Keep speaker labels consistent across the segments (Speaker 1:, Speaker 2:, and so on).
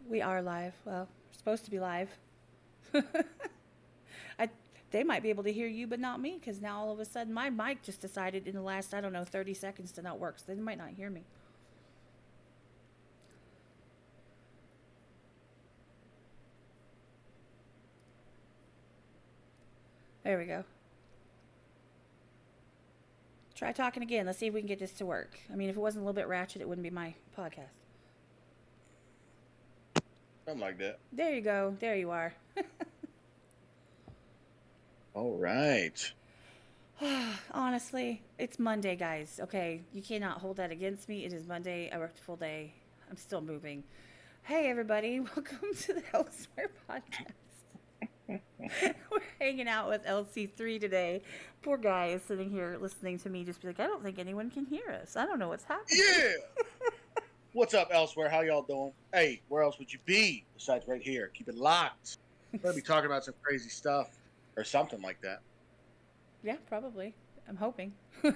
Speaker 1: We are live. Well, we're supposed to be live. I, they might be able to hear you, but not me, because now all of a sudden my mic just decided in the last, I don't know, 30 seconds to not work. So they might not hear me. There we go. Try talking again. Let's see if we can get this to work. I mean, if it wasn't a little bit ratchet, it wouldn't be my podcast.
Speaker 2: Something like that.
Speaker 1: There you go. There you are.
Speaker 2: All right.
Speaker 1: Honestly, it's Monday, guys. Okay, you cannot hold that against me. It is Monday. I worked a full day. I'm still moving. Hey, everybody. Welcome to the Elsewhere podcast. We're hanging out with LC3 today. Poor guy is sitting here listening to me just be like, I don't think anyone can hear us. I don't know what's happening.
Speaker 2: Yeah. What's up, Elsewhere? How y'all doing? Hey, where else would you be besides right here? Keep it locked. We're gonna be talking about some crazy stuff or something like that.
Speaker 1: Yeah, probably. I'm hoping.
Speaker 2: Oh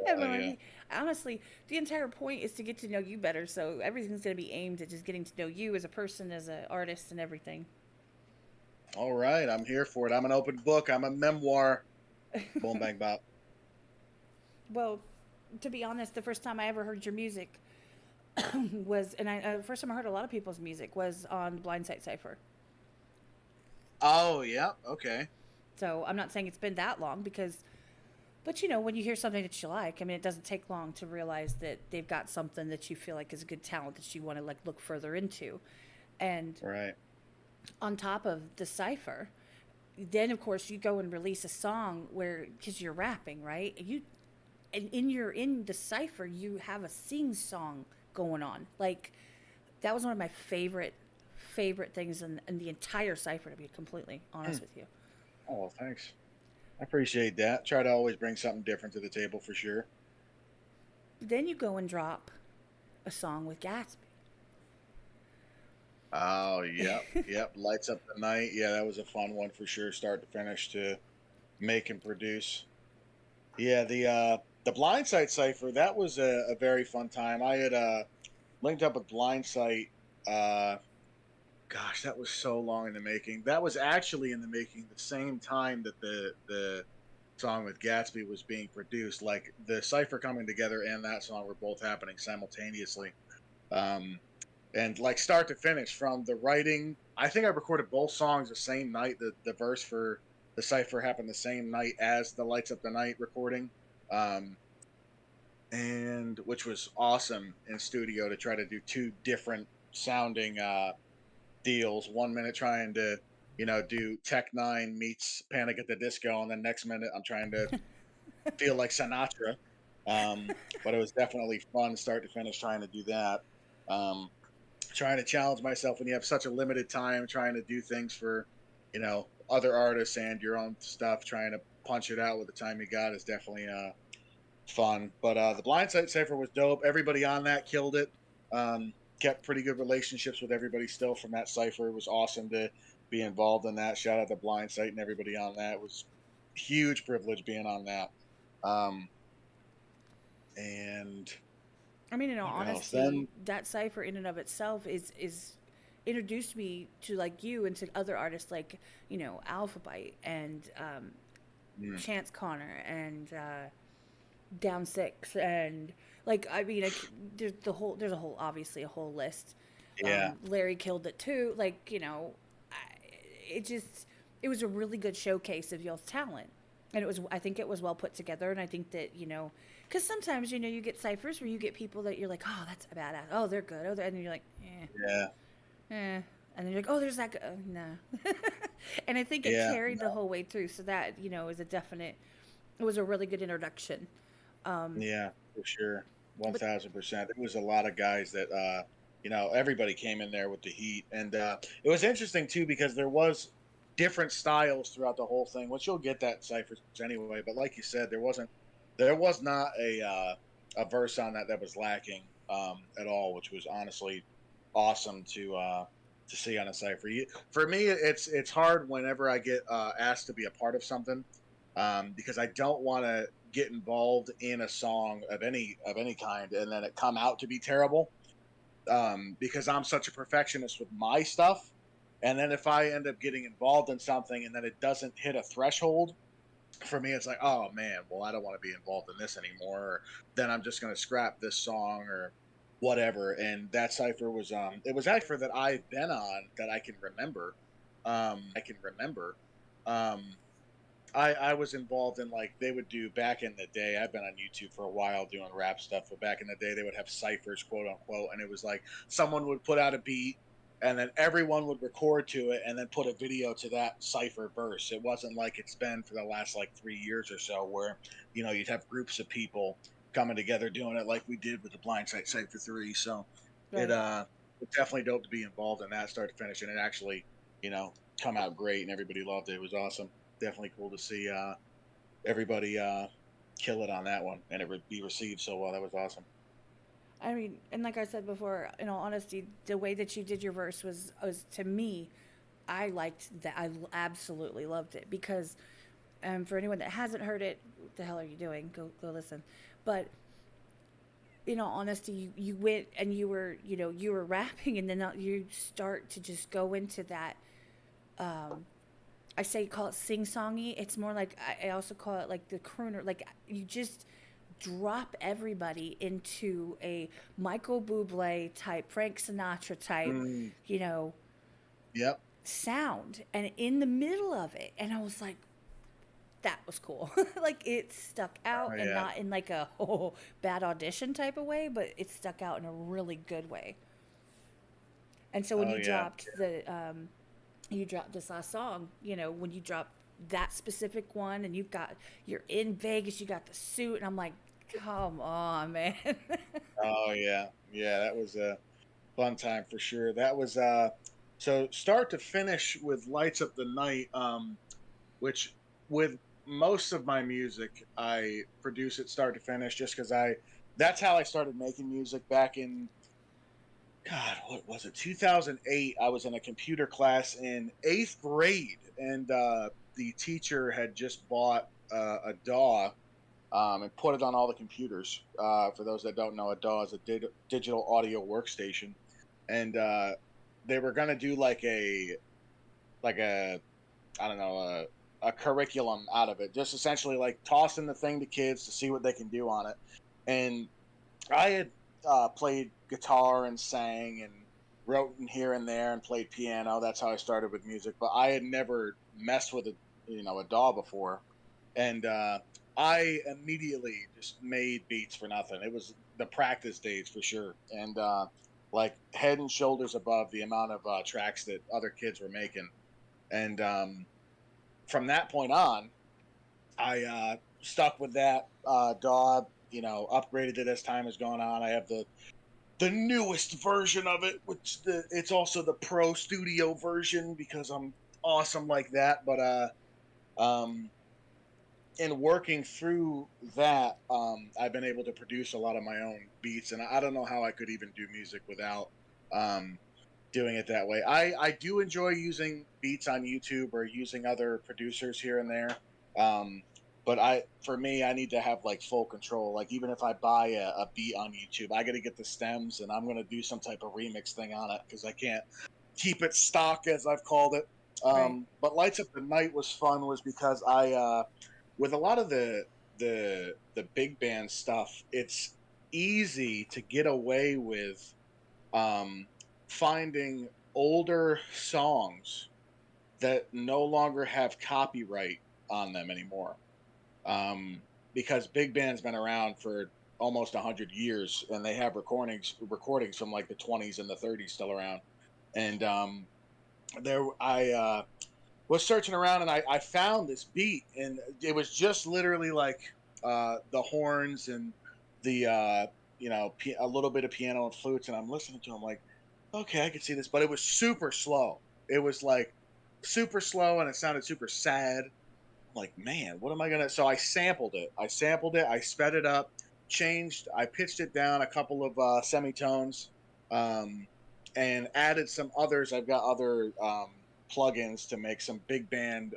Speaker 2: yeah.
Speaker 1: Emily, honestly, the entire point is to get to know you better. So everything's going to be aimed at just getting to know you as a person, as an artist, and everything.
Speaker 2: All right. I'm here for it. I'm an open book. I'm a memoir. Boom, bang, bop.
Speaker 1: Well, to be honest, the first time I ever heard your music was, and the first time I heard a lot of people's music was on Blind Sight Cipher.
Speaker 2: Oh yeah. Okay.
Speaker 1: So I'm not saying it's been that long because, but when you hear something that you like, I mean, it doesn't take long to realize that they've got something that you feel like is a good talent that you want to like look further into. And
Speaker 2: Right.
Speaker 1: on top of the cipher, then of course you go and release a song where because you're rapping, right? And in the cipher you have a sing song going on. Like that was one of my favorite things in the entire cipher, to be completely honest with you.
Speaker 2: Oh, thanks. I appreciate that. Try to always bring something different to the table for sure.
Speaker 1: Then you go and drop a song with Gatsby.
Speaker 2: Oh, yep, yep. Lights up the night. Yeah, that was a fun one for sure, start to finish to make and produce. Yeah, the Blindsight cipher, that was a very fun time. I had linked up with Blindsight. Uh, gosh, that was so long in the making. That was actually in the making the same time that the song with Gatsby was being produced. Like the cipher coming together and that song were both happening simultaneously. Um, and like start to finish from the writing. I think I recorded both songs the same night. The verse for the cipher happened the same night as the Lights Up the Night recording, um, and which was awesome in studio to try to do two different sounding deals. 1 minute trying to do Tech Nine meets Panic at the Disco, and then next minute I'm trying to feel like Sinatra. But it was definitely fun start to finish trying to do that. Um, Trying to challenge myself when you have such a limited time trying to do things for other artists and your own stuff, trying to punch it out with the time you got is definitely fun. But the Blindside cipher was dope. Everybody on that killed it. Kept pretty good relationships with everybody still from that cipher. It was awesome to be involved in that. Shout out to Blindsight and everybody on that. It was huge privilege being on that. um and
Speaker 1: I mean, in all
Speaker 2: what else
Speaker 1: honesty,
Speaker 2: then?
Speaker 1: that cipher in and of itself is introduced me to like you and to other artists like Alphabite and
Speaker 2: Mm,
Speaker 1: Chance Connor and Down Six and like I mean there's a whole obviously a whole list.
Speaker 2: yeah.
Speaker 1: Larry killed it too. Like I, it just it was a really good showcase of y'all's talent, and I think it was well put together, and I think that because sometimes you get ciphers where you get people that you're like, oh, that's a badass, oh, they're good, oh, and then you're like,
Speaker 2: Yeah.
Speaker 1: and then you're like, oh, there's that, no, and I think it
Speaker 2: Yeah.
Speaker 1: carried the whole way through, so that is a definite. It was a really good introduction. Um,
Speaker 2: Yeah, for sure.
Speaker 1: but
Speaker 2: 1000%. There was a lot of guys that everybody came in there with the heat. And it was interesting too because there was different styles throughout the whole thing, which you'll get that in ciphers anyway. But like you said, there was not a verse on that was lacking at all, which was honestly awesome to see on a cipher. For me, it's hard whenever I get asked to be a part of something, because I don't want to get involved in a song of any kind and then it come out to be terrible. because I'm such a perfectionist with my stuff. And then if I end up getting involved in something and then it doesn't hit a threshold, for me, it's like, oh man, well, I don't want to be involved in this anymore. Or then I'm just going to scrap this song or whatever. And that cipher was, it was actually that I've been on that I can remember. I can remember. Um, I was involved in like they would do back in the day. I've been on YouTube for a while doing rap stuff, but back in the day they would have ciphers, quote unquote, and it was like someone would put out a beat and then everyone would record to it and then put a video to that cipher verse. It wasn't like it's been for the last like 3 years or so where, you know, you'd have groups of people coming together doing it like we did with the Blindside Cipher 3. So it
Speaker 1: Right.
Speaker 2: it's definitely dope to be involved in that start to finish and it actually, you know, come out great and everybody loved it. It was awesome. Definitely cool to see everybody kill it on that one and it would be received so well. That was awesome.
Speaker 1: I mean, and like I said before, in all honesty, the way that you did your verse was to me, I liked that. Absolutely loved it because, for anyone that hasn't heard it, what the hell are you doing? Go listen. But in all honesty, you went and you were rapping, and then you start to just go into that. I say call it sing songy. It's more like I also call it like the crooner. Like you just drop everybody into a Michael Bublé type, Frank Sinatra type,
Speaker 2: Mm,
Speaker 1: you know,
Speaker 2: yep.
Speaker 1: sound, and in the middle of it, and I was like, that was cool. Like it stuck out,
Speaker 2: Oh
Speaker 1: and
Speaker 2: yeah.
Speaker 1: not in like a oh, bad audition type of way, but it stuck out in a really good way. And so when
Speaker 2: Oh yeah.
Speaker 1: you dropped this last song, when you drop that specific one, and you're in Vegas, you got the suit, and I'm like, come on, man.
Speaker 2: Oh yeah. Yeah. That was a fun time for sure. That was so start to finish with Lights Up the Night. Which with most of my music, I produce it start to finish just because I that's how I started making music back in God, what was it? 2008. I was in a computer class in eighth grade, and the teacher had just bought a DAW and put it on all the computers. For those that don't know, a DAW is a digital audio workstation, and they were gonna do like a I don't know a curriculum out of it, just essentially like tossing the thing to kids to see what they can do on it. And I had played guitar and sang and wrote in here and there and played piano. That's how I started with music. But I had never messed with a DAW before, and I immediately just made beats for nothing. It was the practice days for sure, and like head and shoulders above the amount of tracks that other kids were making. And from that point on, I stuck with that DAW. Upgraded it as time has gone on. I have the newest version of it, which it's also the Pro Studio version because I'm awesome like that. But um, in working through that, I've been able to produce a lot of my own beats, and I don't know how I could even do music without um, doing it that way. I do enjoy using beats on YouTube or using other producers here and there. Um, but for me, I need to have like full control. Like even if I buy a beat on YouTube, I got to get the stems and I'm gonna do some type of remix thing on it because I can't keep it stock as I've called it.
Speaker 1: Right.
Speaker 2: But Lights Up the Night was fun was because I with a lot of the big band stuff, it's easy to get away with um, finding older songs that no longer have copyright on them anymore. Um, because big band's been around for almost 100 years, and they have recordings from like the 20s and the 30s still around. And there, I was searching around, and I found this beat, and it was just literally like the horns and the a little bit of piano and flutes, and I'm listening to them like, okay, I can see this, but it was super slow. It was like super slow, and it sounded super sad. I'm like, man, what am I gonna? So I sampled it. I sped it up, changed. I pitched it down a couple of semitones, um, and added some others. I've got other plugins to make some big band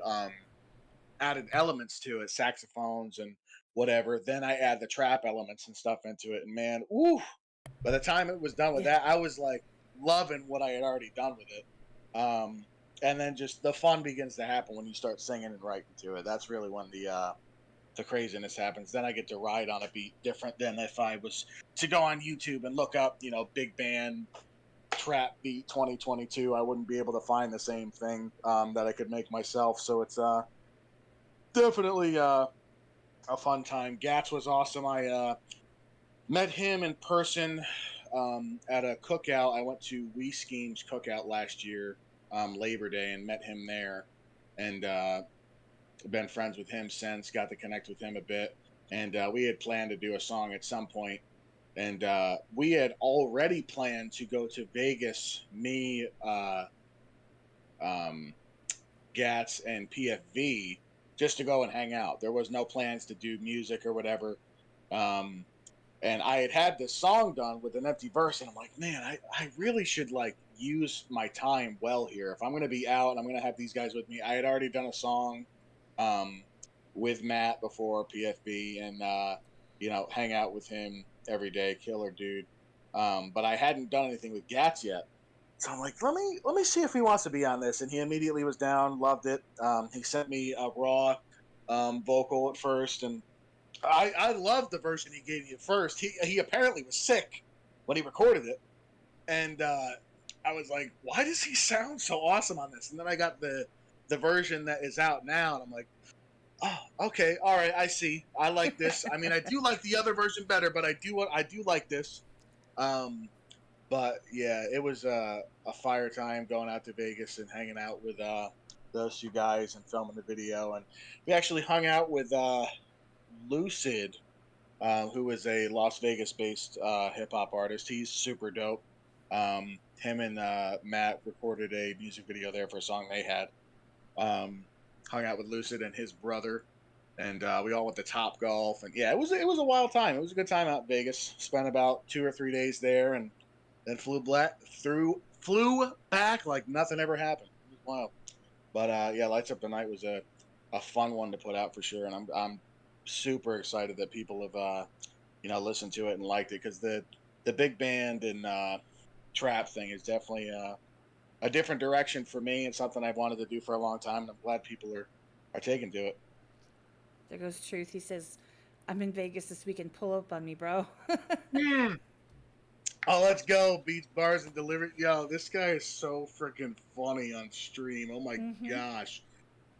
Speaker 2: added elements to it, saxophones and whatever. Then I add the trap elements and stuff into it, and man, ooh, By the time it was done with
Speaker 1: Yeah.
Speaker 2: that, I was like loving what I had already done with it. And then just the fun begins to happen when you start singing and writing to it. That's really when the craziness happens. Then I get to ride on a beat different than if I was to go on YouTube and look up, big band trap beat 2022. I wouldn't be able to find the same thing that I could make myself. So it's definitely a fun time. Gats was awesome. I met him in person at a cookout. I went to We Schemes cookout last year, Labor Day, and met him there. And been friends with him since. Got to connect with him a bit, and we had planned to do a song at some point. And we had already planned to go to Vegas. Me, um, Gats, and PFV just to go and hang out. There was no plans to do music or whatever. Um, and I had this song done with an empty verse, and I'm like, man, I really should like use my time well here. If I'm gonna be out and I'm gonna have these guys with me, I had already done a song um with Matt before PFB, and hang out with him every day, killer dude. But I hadn't done anything with Gats yet. So I'm like, let me see if he wants to be on this, and he immediately was down, loved it. He sent me a raw vocal at first, and I loved the version he gave me at first. He apparently was sick when he recorded it, and I was like, why does he sound so awesome on this? And then I got the version that is out now, and I'm like, oh, okay, all right, I see. I like this. I mean, I do like the other version better, but I do like this. Um, but yeah, it was a fire time going out to Vegas and hanging out with those two guys and filming the video, and we actually hung out with Lucid, who is a Las Vegas-based hip hop artist. He's super dope. Him and Matt recorded a music video there for a song they had. Hung out with Lucid and his brother, and we all went to Top Golf. And yeah, it was a wild time. It was a good time out in Vegas. Spent about 2 or 3 days there, and then flew back like nothing ever happened. It was wild. But yeah, Lights Up the Night was a fun one to put out for sure, and I'm super excited that people have listened to it and liked it, because the big band and trap thing is definitely a different direction for me, and something I've wanted to do for a long time, and I'm glad people are taking to it.
Speaker 1: There goes Truth. He says, I'm in Vegas this weekend. Pull up on me, bro.
Speaker 2: Mm. Oh, let's go. Beats, bars, and delivery. Yo, this guy is so freaking funny on stream. Oh my
Speaker 1: Mm-hmm.
Speaker 2: gosh.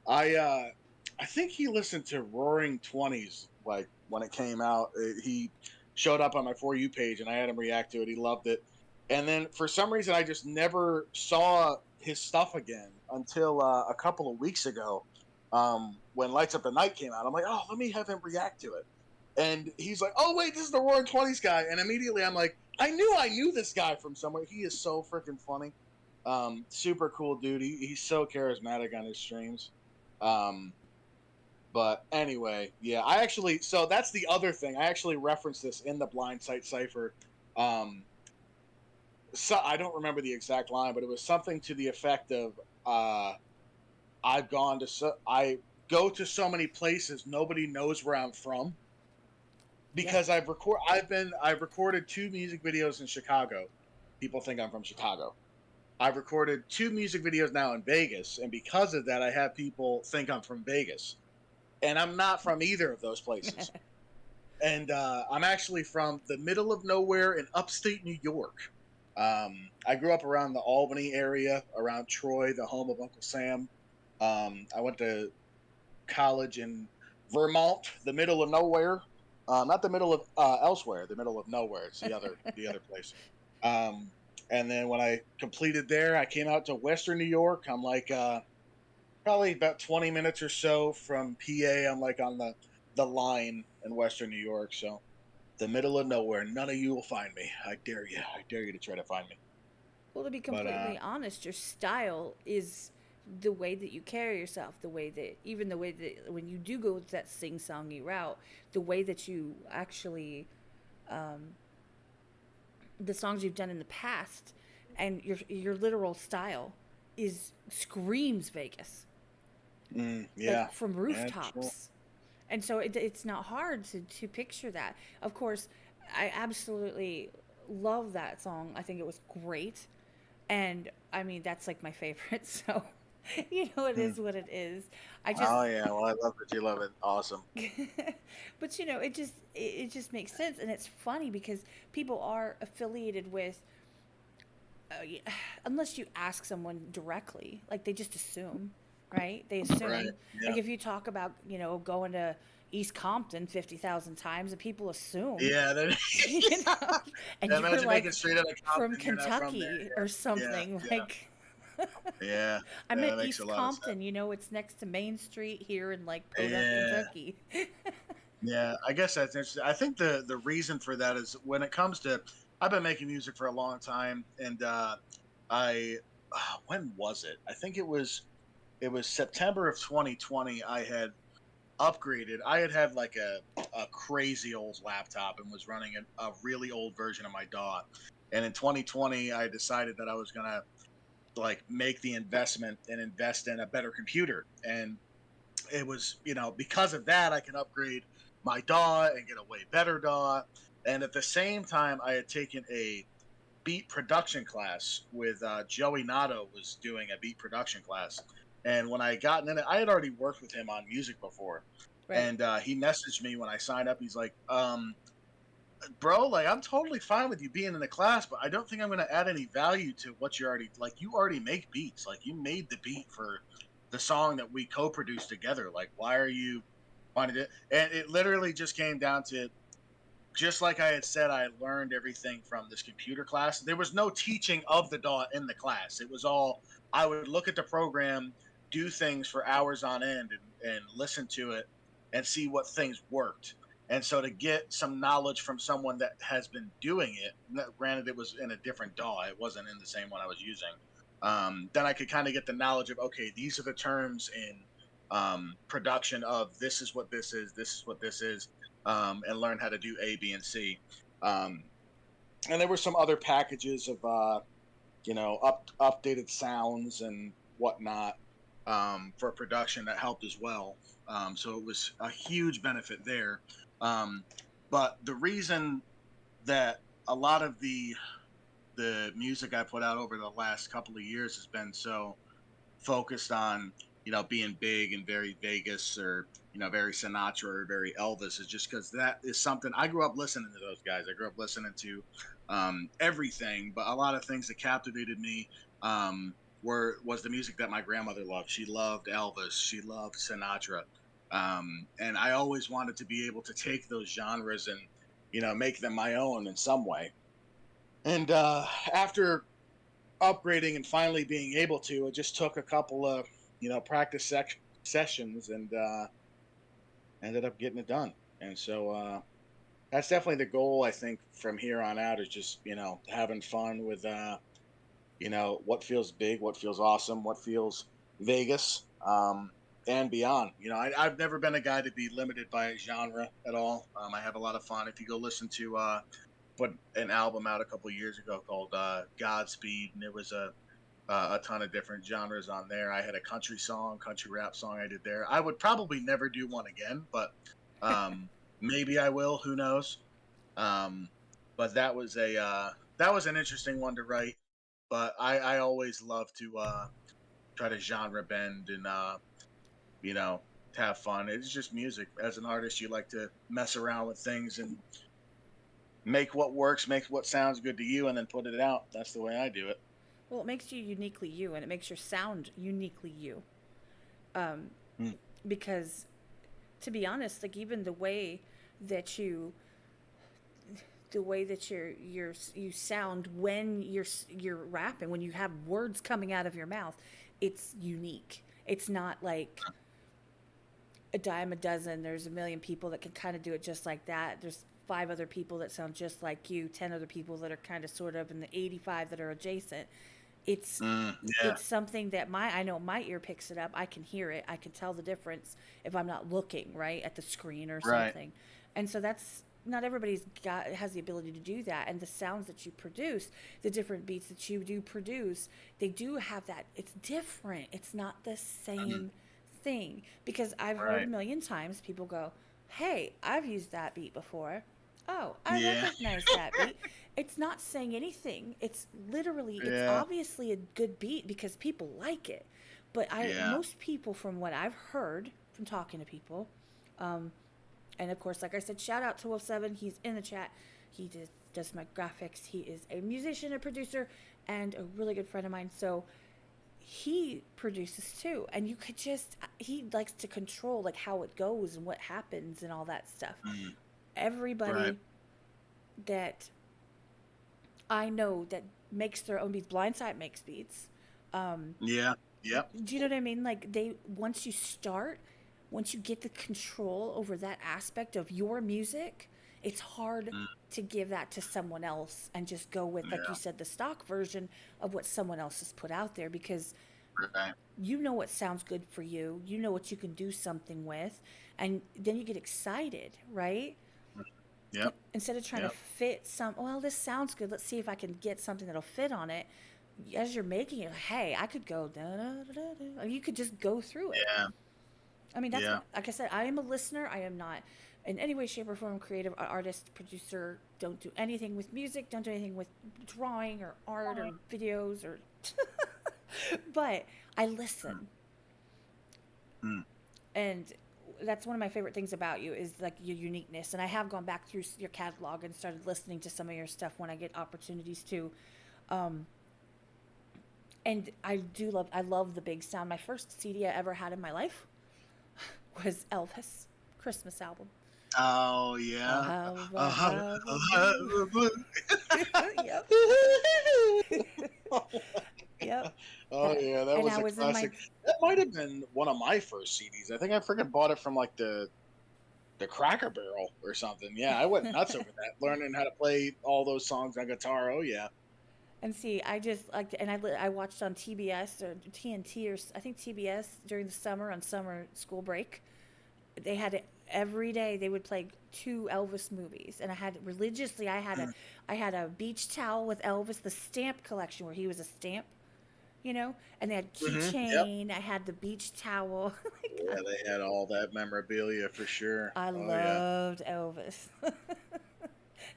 Speaker 2: I think he listened to Roaring Twenties like when it came out. He showed up on my For You page, and I had him react to it. He loved it. And then for some reason, I just never saw his stuff again until a couple of weeks ago, when Lights Up the Night came out. I'm like, oh, let me have him react to it. And he's like, oh wait, this is the Roaring Twenties guy. And immediately I'm like, I knew this guy from somewhere. He is so freaking funny. Super cool dude. He's so charismatic on his streams. Um, but anyway, yeah, so that's the other thing. I actually referenced this in the Blind Sight Cipher. Um, so I don't remember the exact line, but it was something to the effect of, uh, I go to so many places, nobody knows where I'm from,
Speaker 1: Yep.
Speaker 2: because I've recorded 2 music videos in Chicago. People think I'm from Chicago. I've recorded 2 music videos now in Vegas, and because of that, I have people think I'm from Vegas, and I'm not from either of those places. And I'm actually from the middle of nowhere in upstate New York. I grew up around the Albany area, around Troy, the home of Uncle Sam. I went to college in Vermont, the middle of nowhere. Not the middle of elsewhere, the middle of nowhere. It's the other place. Um, and then when I completed there, I came out to Western New York. I'm like probably about 20 minutes or so from PA. I'm like on the line in Western New York. So the middle of nowhere. None of you will find me. I dare you. I dare you to try to find me.
Speaker 1: Well, to be
Speaker 2: But
Speaker 1: completely honest, your style is the way that you carry yourself, even the way that when you do go that sing-songy route, the way that you actually, the songs you've done in the past, and your literal style is screams Vegas,
Speaker 2: yeah,
Speaker 1: like from
Speaker 2: yeah, sure.
Speaker 1: rooftops. And so it's not hard to picture that. Of course, I absolutely love that song. I think it was great. And I mean, that's like my favorite. So, it
Speaker 2: Hmm.
Speaker 1: is what it is. I just,
Speaker 2: Oh yeah, well I love that you love it. Awesome.
Speaker 1: but it just makes sense. And it's funny because people are affiliated with, yeah, unless you ask someone directly, like they just assume, right? They
Speaker 2: Right.
Speaker 1: assume,
Speaker 2: Yeah.
Speaker 1: like if you talk about, going to East Compton 50,000 times, and people assume,
Speaker 2: Yeah.
Speaker 1: you know, and you're
Speaker 2: Imagine making
Speaker 1: like
Speaker 2: straight out of
Speaker 1: from
Speaker 2: Compton. You're not from there.
Speaker 1: Kentucky or
Speaker 2: Yeah.
Speaker 1: something.
Speaker 2: Yeah.
Speaker 1: Like,
Speaker 2: Yeah. Yeah.
Speaker 1: I'm
Speaker 2: Yeah.
Speaker 1: at
Speaker 2: That makes a
Speaker 1: East
Speaker 2: lot of sense.
Speaker 1: Compton, it's next to Main Street here in like Podunk,
Speaker 2: Yeah.
Speaker 1: Kentucky.
Speaker 2: Yeah, I guess that's interesting. I think the reason for that is when it comes to I've been making music for a long time, and I when was it? I think it was September of 2020. I had upgraded. I had like a crazy old laptop and was running a really old version of my DAW. And in 2020, I decided that I was gonna like make the investment and invest in a better computer. And it was, because of that, I can upgrade my DAW and get a way better DAW. And at the same time, I had taken a beat production class with Joey Nato was doing a beat production class. And when I got in it, I had already worked with him on music before.
Speaker 1: Right.
Speaker 2: And he messaged me when I signed up. He's like, bro, like I'm totally fine with you being in the class, but I don't think I'm going to add any value to what you already like. You already make beats. Like you made the beat for the song that we co-produced together. Like, why are you wanting to? And it literally just came down to just like I had said, I learned everything from this computer class. There was no teaching of the DAW in the class. It was all I would look at the program, do things for hours on end, and listen to it and see what things worked. And so to get some knowledge from someone that has been doing it, granted it was in a different DAW, it wasn't in the same one I was using. Then I could kind of get the knowledge of okay, these are the terms in production of this is what this is what this is, and learn how to do A, B, and C. Um, and there were some other packages of updated sounds and whatnot for production that helped as well. So it was a huge benefit there. Um, but the reason that a lot of the music I put out over the last couple of years has been so focused on being big and very Vegas or very Sinatra or very Elvis is just because that is something I grew up listening to those guys. I grew up listening to everything, but a lot of things that captivated me was the music that my grandmother loved. She loved Elvis. She loved Sinatra, and I always wanted to be able to take those genres and make them my own in some way. And after upgrading and finally being able to, it just took a couple of practice sessions and ended up getting it done. And so that's definitely the goal. I think from here on out is just having fun with what feels big, what feels awesome, what feels Vegas, and beyond. I've never been a guy to be limited by a genre at all. I have a lot of fun. If you go listen to put an album out a couple of years ago called Godspeed, and there was a ton of different genres on there. I had a country song, country rap song I did there. I would probably never do one again, but maybe I will. Who knows? Um, but that was an interesting one to write. But I always love to try to genre bend and you know have fun. It's just music. As an artist, you like to mess around with things and make what works, make what sounds good to you, and then put it out. That's the way I do it.
Speaker 1: Well, it makes you uniquely you, and it makes your sound uniquely you.
Speaker 2: Mm.
Speaker 1: Because, to be honest, like even that you, the way that you sound when you're rapping, when you have words coming out of your mouth, it's unique. It's not like a dime a dozen. There's a million people that can kind of do it just like that. There's five other people that sound just like you, 10 other people that are kind of sort of, and the 85 that are adjacent. It's
Speaker 2: Yeah,
Speaker 1: it's something that I know my ear picks it up. I can hear it. I can tell the difference if I'm not looking right at the screen or
Speaker 2: right.
Speaker 1: something. And so that's not everybody's got has the ability to do that. And the sounds that you produce, the different beats that you do produce, they do have that. It's different. It's not the
Speaker 2: Mm,
Speaker 1: same thing because I've heard a
Speaker 2: right.
Speaker 1: million times people go, "Hey, I've used that beat before. Oh, I
Speaker 2: Yeah.
Speaker 1: recognize that beat." it's not saying anything. It's literally, it's
Speaker 2: Yeah.
Speaker 1: obviously a good beat because people like it. But
Speaker 2: Yeah.
Speaker 1: most people, from what I've heard from talking to people, um, and of course, like I said, shout out to Wolf7. He's in the chat. He does my graphics. He is a musician, a producer, and a really good friend of mine. So he produces too. And you could just, he likes to control like how it goes and what happens and all that stuff.
Speaker 2: Mm. Right.
Speaker 1: Everybody that I know that makes their own beats, Blindside makes beats. Um,
Speaker 2: Yeah. Yep.
Speaker 1: do you know what I mean? Like once you start, once you get the control over that aspect of your music, it's hard
Speaker 2: Mm.
Speaker 1: to give that to someone else and just go with, like you
Speaker 2: Yeah.
Speaker 1: said, the stock version of what someone else has put out there, because
Speaker 2: Right.
Speaker 1: you know what sounds good for you, you know what you can do something with, and then you get excited, right?
Speaker 2: Yep.
Speaker 1: Instead of trying to
Speaker 2: Yep.
Speaker 1: fit well, this sounds good, let's see if I can get something that'll fit on it. As you're making it, hey, I could go da da da da da. You could just go through it.
Speaker 2: Yeah.
Speaker 1: I mean, that's
Speaker 2: Yeah.
Speaker 1: like I said, I am a listener. I am not in any way, shape, or form creative artist, producer. Don't do anything with music. Don't do anything with drawing or art or videos or. But I listen,
Speaker 2: Mm.
Speaker 1: and that's one of my favorite things about you is like your uniqueness. And I have gone back through your catalog and started listening to some of your stuff when I get opportunities to. Um, and I love the big sound. My first CD I ever had in my life was Elvis Christmas album.
Speaker 2: Oh
Speaker 1: I'll
Speaker 2: yeah.
Speaker 1: have a
Speaker 2: Uh-huh.
Speaker 1: have a blue.
Speaker 2: Uh-huh.
Speaker 1: Yep. Yep.
Speaker 2: Oh
Speaker 1: That,
Speaker 2: yeah, that
Speaker 1: and
Speaker 2: was
Speaker 1: I
Speaker 2: a
Speaker 1: was in my
Speaker 2: classic. That might have been one of my first CDs. I think I freaking bought it from like the Cracker Barrel or something. Yeah, I went nuts over that, learning how to play all those songs on guitar. Oh yeah.
Speaker 1: and see, I just like, and I watched on TBS or TNT, or I think TBS during the summer on summer school break. They had it every day. They would play two Elvis movies, and I had religiously. I had a beach towel with Elvis, the stamp collection where he was a stamp, and they had
Speaker 2: Mm-hmm. Yep.
Speaker 1: keychain. I had the beach towel. Like,
Speaker 2: Yeah, they had all that memorabilia for sure.
Speaker 1: I
Speaker 2: Oh yeah.
Speaker 1: loved Elvis.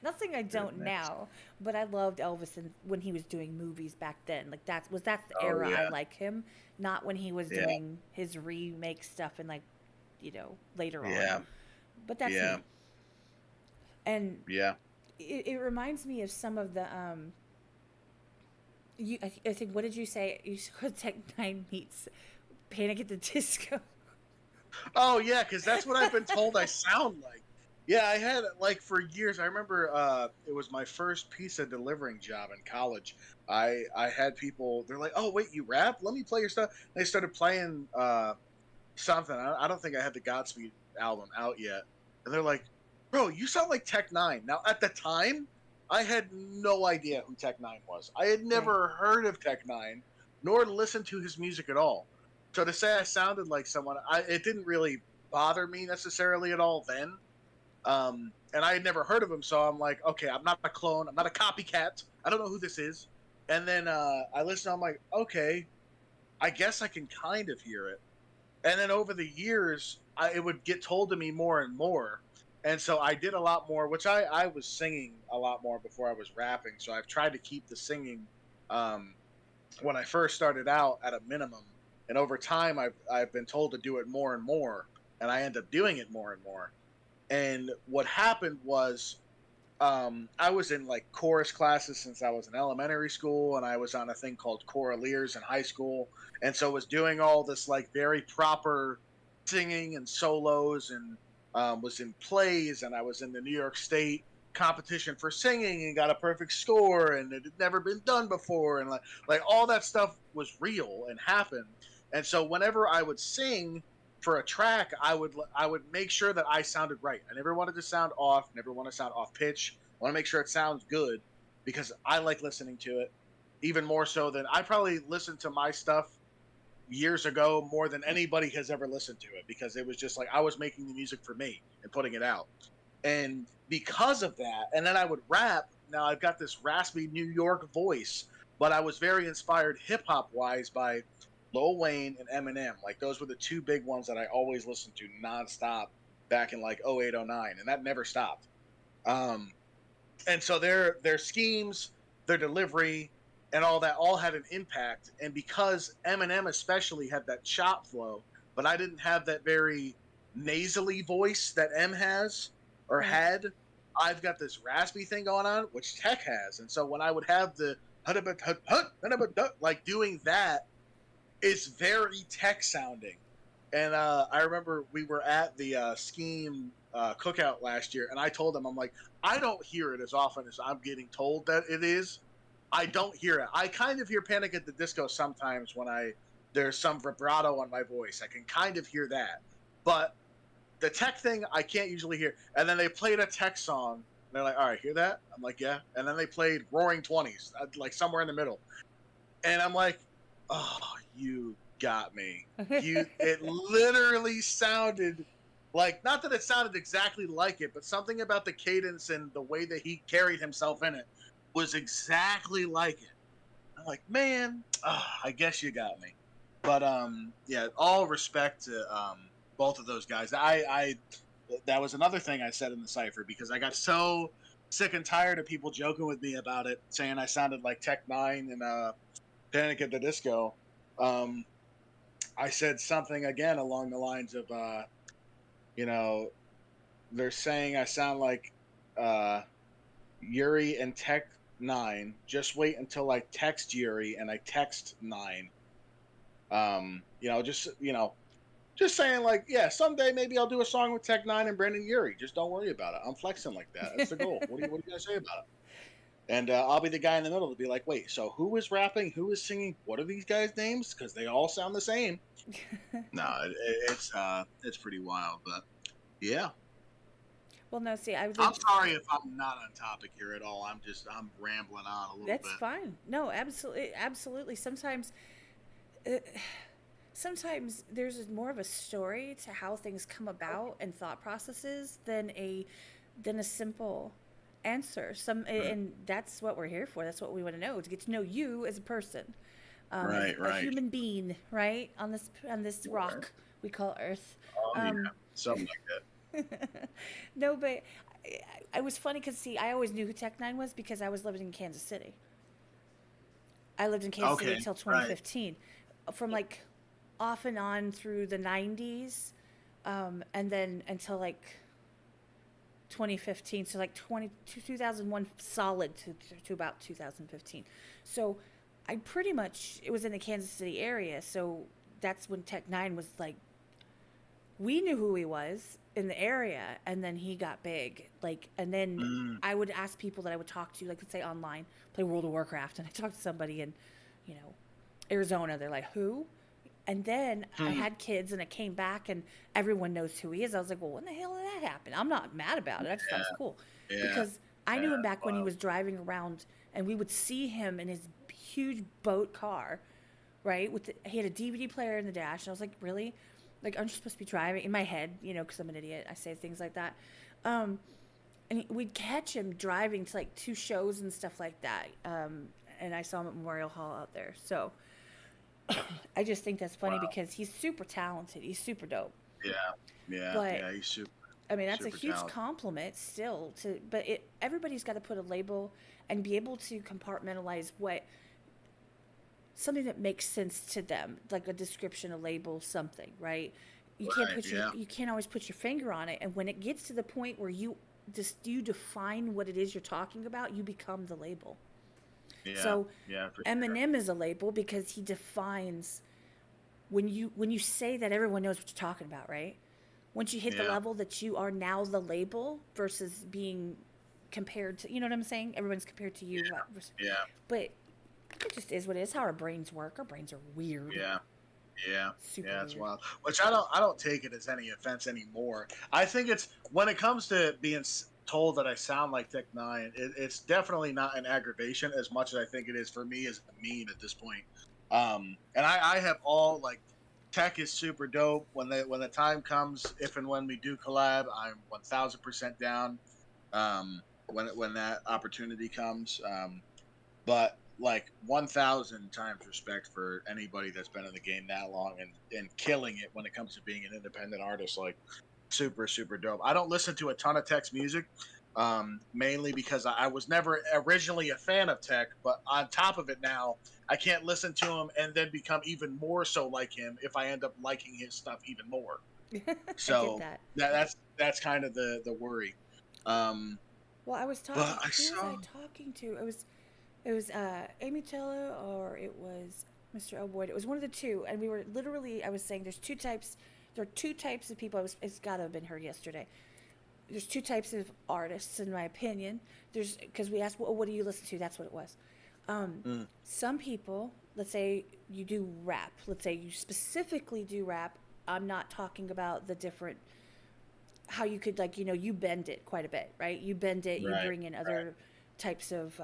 Speaker 1: Nothing I don't
Speaker 2: Goodness.
Speaker 1: now, but I loved Elvis when he was doing movies back then. Like that's the
Speaker 2: Oh
Speaker 1: era I
Speaker 2: yeah.
Speaker 1: like him, not when he was
Speaker 2: Yeah.
Speaker 1: doing his remake stuff and like, later on.
Speaker 2: Yeah.
Speaker 1: But that's
Speaker 2: Yeah.
Speaker 1: me. And
Speaker 2: Yeah.
Speaker 1: it reminds me of some of the I think, what did you say? You said Tech Nine meets Panic at the Disco.
Speaker 2: Oh yeah, because that's what I've been told I sound like. Yeah, I had like for years. I remember it was my first pizza delivering job in college. I had people. They're like, "Oh wait, you rap? Let me play your stuff." And they started playing something. I don't think I had the Godspeed album out yet, and they're like, "Bro, you sound like Tech Nine." Now at the time, I had no idea who Tech Nine was. I had
Speaker 1: Right.
Speaker 2: never heard of Tech Nine, nor listened to his music at all. So to say I sounded like someone, it didn't really bother me necessarily at all then. And I had never heard of him, so I'm like, okay, I'm not a clone, I'm not a copycat. I don't know who this is. And then I listened, I'm like, okay, I guess I can kind of hear it. And then over the years, it would get told to me more and more. And so I did a lot more, which I was singing a lot more before I was rapping. So I've tried to keep the singing um, when I first started out at a minimum. And over time, I've been told to do it more and more, and I end up doing it more and more. And what happened was, I was in like chorus classes since I was in elementary school, and I was on a thing called choraleers in high school, and so was doing all this like very proper singing and solos, and was in plays, and I was in the New York State competition for singing and got a perfect score, and it had never been done before, and like all that stuff was real and happened. And so whenever I would sing for a track, I would make sure that I sounded right. I never wanted to sound off, never want to sound off pitch. I want to make sure it sounds good because I like listening to it even more so than I probably listened to my stuff years ago more than anybody has ever listened to it, because it was just like I was making the music for me and putting it out. And because of that, and then I would rap. Now I've got this raspy New York voice, but I was very inspired hip hop wise by Lil Wayne and Eminem. Like those were the two big ones that I always listened to nonstop back in like 08, 09, and that never stopped. Um, And so their schemes, their delivery, and all that all had an impact. And because Eminem especially had that chop flow, but I didn't have that very nasally voice that M has or
Speaker 1: Right.
Speaker 2: had. I've got this raspy thing going on, which Tech has. And so when I would have the like doing that, it's very Tech sounding. And I remember we were at the Scheme cookout last year, and I told them, I'm like, I don't hear it as often as I'm getting told that it is. I don't hear it. I kind of hear Panic at the Disco sometimes when there's some vibrato on my voice. I can kind of hear that, but the Tech thing I can't usually hear. And then they played a Tech song. And they're like, all right, hear that? I'm like, yeah. And then they played Roaring Twenties, like somewhere in the middle. And I'm like, oh, you got me. It literally sounded like, not that it sounded exactly like it, but something about the cadence and the way that he carried himself in it was exactly like it. I'm like, man, I guess you got me. But yeah, all respect to both of those guys. I that was another thing I said in the cipher because I got so sick and tired of people joking with me about it, saying I sounded like Tech Nine and Panic at the Disco. I said something again along the lines of, you know, they're saying I sound like Yuri and Tech Nine. Just wait until I text Yuri and I text Nine. Just saying like, yeah, someday maybe I'll do a song with Tech Nine and Brandon Yuri. Just don't worry about it. I'm flexing like that. That's the goal. What do you guys say about it? And I'll be the guy in the middle to be like, wait, so who is rapping? Who is singing? What are these guys' names? Because they all sound the same. No, it's pretty wild, but yeah.
Speaker 1: Well, no, see, I
Speaker 2: I'm
Speaker 1: lived.
Speaker 2: sorry if I'm not on topic here at all. I'm rambling on a little
Speaker 1: That's
Speaker 2: bit.
Speaker 1: fine. No, absolutely, absolutely. Uh, sometimes there's more of a story to how things come about and thought processes than a simple answer. And that's what we're here for. That's what we want to know, to get to know you as a person, as
Speaker 2: Right,
Speaker 1: a
Speaker 2: right.
Speaker 1: human being, right, on this
Speaker 2: Right.
Speaker 1: rock we call Earth.
Speaker 2: Oh yeah,
Speaker 1: Um,
Speaker 2: something like that.
Speaker 1: no, but I was funny because see, I always knew who Tech Nine was because I was living in Kansas City. I lived in Kansas City
Speaker 2: Okay,
Speaker 1: until
Speaker 2: right.
Speaker 1: 2015, from like off and on through the 90s, and then until like 2015, so like 2001 solid to about 2015. So I pretty much, it was in the Kansas City area, so that's when Tech Nine was like, we knew who he was in the area, and then he got big, like, and then
Speaker 2: Mm,
Speaker 1: I would ask people that I would talk to, like, let's say online, play World of Warcraft, and I talked to somebody in, you know, Arizona. They're like, who? And then I
Speaker 2: hmm.
Speaker 1: had kids, and it came back, and everyone knows who he is. I was like, well, when the hell did that happen? I'm not mad about it. I just thought it was
Speaker 2: Yeah,
Speaker 1: cool
Speaker 2: yeah,
Speaker 1: because I
Speaker 2: yeah.
Speaker 1: knew him back when he
Speaker 2: Wow.
Speaker 1: was driving around, and we would see him in his huge boat car, right? He had a DVD player in the dash, and I was like, really? Like, aren't you supposed to be driving? In my head, because I'm an idiot, I say things like that. Um, and we'd catch him driving to like two shows and stuff like that. And I saw him at Memorial Hall out there. So I just think that's funny
Speaker 2: Wow.
Speaker 1: because he's super talented. He's super dope.
Speaker 2: Yeah, yeah,
Speaker 1: But
Speaker 2: yeah. He's super,
Speaker 1: I mean, that's a
Speaker 2: super
Speaker 1: huge
Speaker 2: talented.
Speaker 1: compliment still to, but everybody's got to put a label and be able to compartmentalize what something that makes sense to them, like a description, a label, something, right?
Speaker 2: Right. Yeah,
Speaker 1: You can't always put your finger on it, and when it gets to the point where you define what it is you're talking about, you become the label.
Speaker 2: yeah,
Speaker 1: So
Speaker 2: yeah, for sure.
Speaker 1: Eminem is a label because he defines, when you say that, everyone knows what you're talking about, right? Once you hit the
Speaker 2: Yeah,
Speaker 1: level that you are now the label versus being compared to, you know what I'm saying? Everyone's compared to you,
Speaker 2: yeah,
Speaker 1: but it just is what it is. How our brains work. Our brains are weird,
Speaker 2: yeah, yeah,
Speaker 1: super
Speaker 2: yeah. It's
Speaker 1: weird.
Speaker 2: wild. Which I don't take it as any offense anymore. I think it's when it comes to being told that I sound like Tech Nine, it's definitely not an aggravation as much as I think it is for me as a meme at this point. And I have all like Tech is super dope. When the time comes, if and when we do collab, I'm 1000% down. When that opportunity comes. But like 1,000 times respect for anybody that's been in the game that long and killing it when it comes to being an independent artist. Like super, super dope. I don't listen to a ton of Tech's music, mainly because I was never originally a fan of Tech, but on top of it now, I can't listen to him and then become even more so like him if I end up liking his stuff even more.
Speaker 1: I get
Speaker 2: So
Speaker 1: that.
Speaker 2: that's kind of the worry. Um,
Speaker 1: Well, I was
Speaker 2: but
Speaker 1: talking.
Speaker 2: I
Speaker 1: Who was
Speaker 2: saw
Speaker 1: I talking to? It was Amy Taylor or it was Mr. Elboyd. It was one of the two, and we were literally. I was saying there's two types. There are two types of people. It's got to have been heard yesterday. There's two types of artists, in my opinion. There's because we asked, well, what do you listen to? That's what it was.
Speaker 2: mm,
Speaker 1: Some people, let's say you do rap. Let's say you specifically do rap. I'm not talking about the different how you could like you bend it quite a bit, right? You bend it, you
Speaker 2: right,
Speaker 1: bring in other types of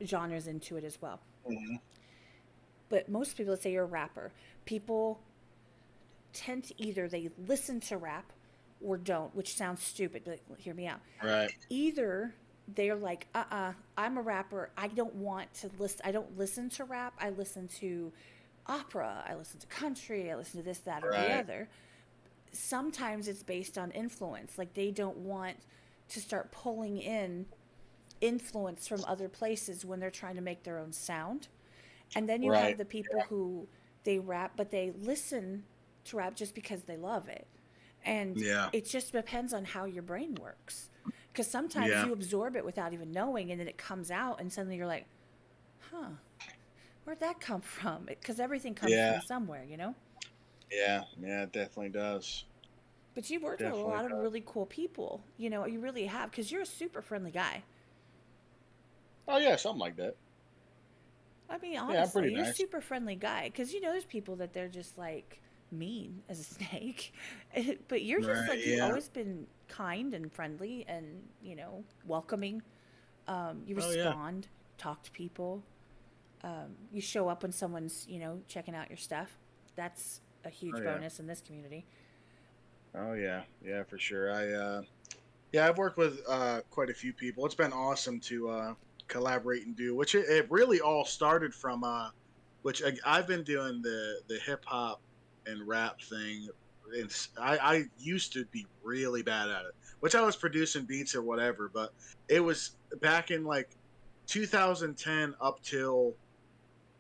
Speaker 1: genres into it as well.
Speaker 2: right. Hmm.
Speaker 1: But most people, let's say you're a rapper, people tend to either they listen to rap or don't, which sounds stupid, but hear me out.
Speaker 2: Right,
Speaker 1: Either they're like, I'm a rapper. I don't want to listen. I don't listen to rap. I listen to opera. I listen to country. I listen to this, that, or the
Speaker 2: right,
Speaker 1: other. Sometimes it's based on influence. Like they don't want to start pulling in influence from other places when they're trying to make their own sound. And then you have
Speaker 2: right.
Speaker 1: the people who they rap, but they listen to rap just because they love it. And
Speaker 2: Yeah,
Speaker 1: it just depends on how your brain works. Because sometimes
Speaker 2: yeah,
Speaker 1: you absorb it without even knowing, and then it comes out, and suddenly you're like, huh, where'd that come from? Because everything comes
Speaker 2: yeah,
Speaker 1: from somewhere, you know?
Speaker 2: yeah, yeah. It definitely does.
Speaker 1: But you worked with a
Speaker 2: Definitely
Speaker 1: lot of
Speaker 2: does.
Speaker 1: really cool people. You really have, because you're a super friendly guy.
Speaker 2: Oh yeah, something like that.
Speaker 1: I mean,
Speaker 2: Yeah, I'm
Speaker 1: honestly,
Speaker 2: pretty
Speaker 1: you're a
Speaker 2: nice.
Speaker 1: super friendly guy. Because, there's people that they're just like mean as a snake. But you're just
Speaker 2: Right.
Speaker 1: like, you've
Speaker 2: Yeah.
Speaker 1: always been kind and friendly and, welcoming. You
Speaker 2: Oh yeah.
Speaker 1: respond, talk to people. You show up when someone's, checking out your stuff. That's a
Speaker 2: Oh
Speaker 1: huge
Speaker 2: yeah.
Speaker 1: bonus in this community.
Speaker 2: Oh yeah. Yeah, for sure. Yeah, I've worked with quite a few people. It's been awesome to collaborate and do, which it really all started from which I've been doing the hip hop and rap thing. I used to be really bad at it, which I was producing beats or whatever, but it was back in like 2010 up till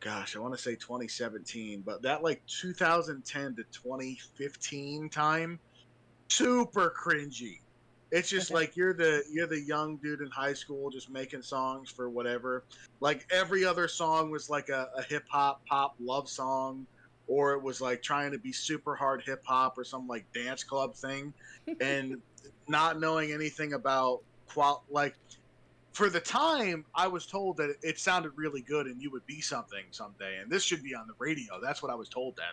Speaker 2: gosh, I want to say 2017, but that like 2010 to 2015 time, super cringy. It's just
Speaker 1: Okay.
Speaker 2: like you're the young dude in high school just making songs for whatever. Like every other song was like a hip hop pop love song, or it was like trying to be super hard hip hop or some like dance club thing, and not knowing anything about like for the time, I was told that it sounded really good and you would be something someday, and this should be on the radio. That's what I was told then.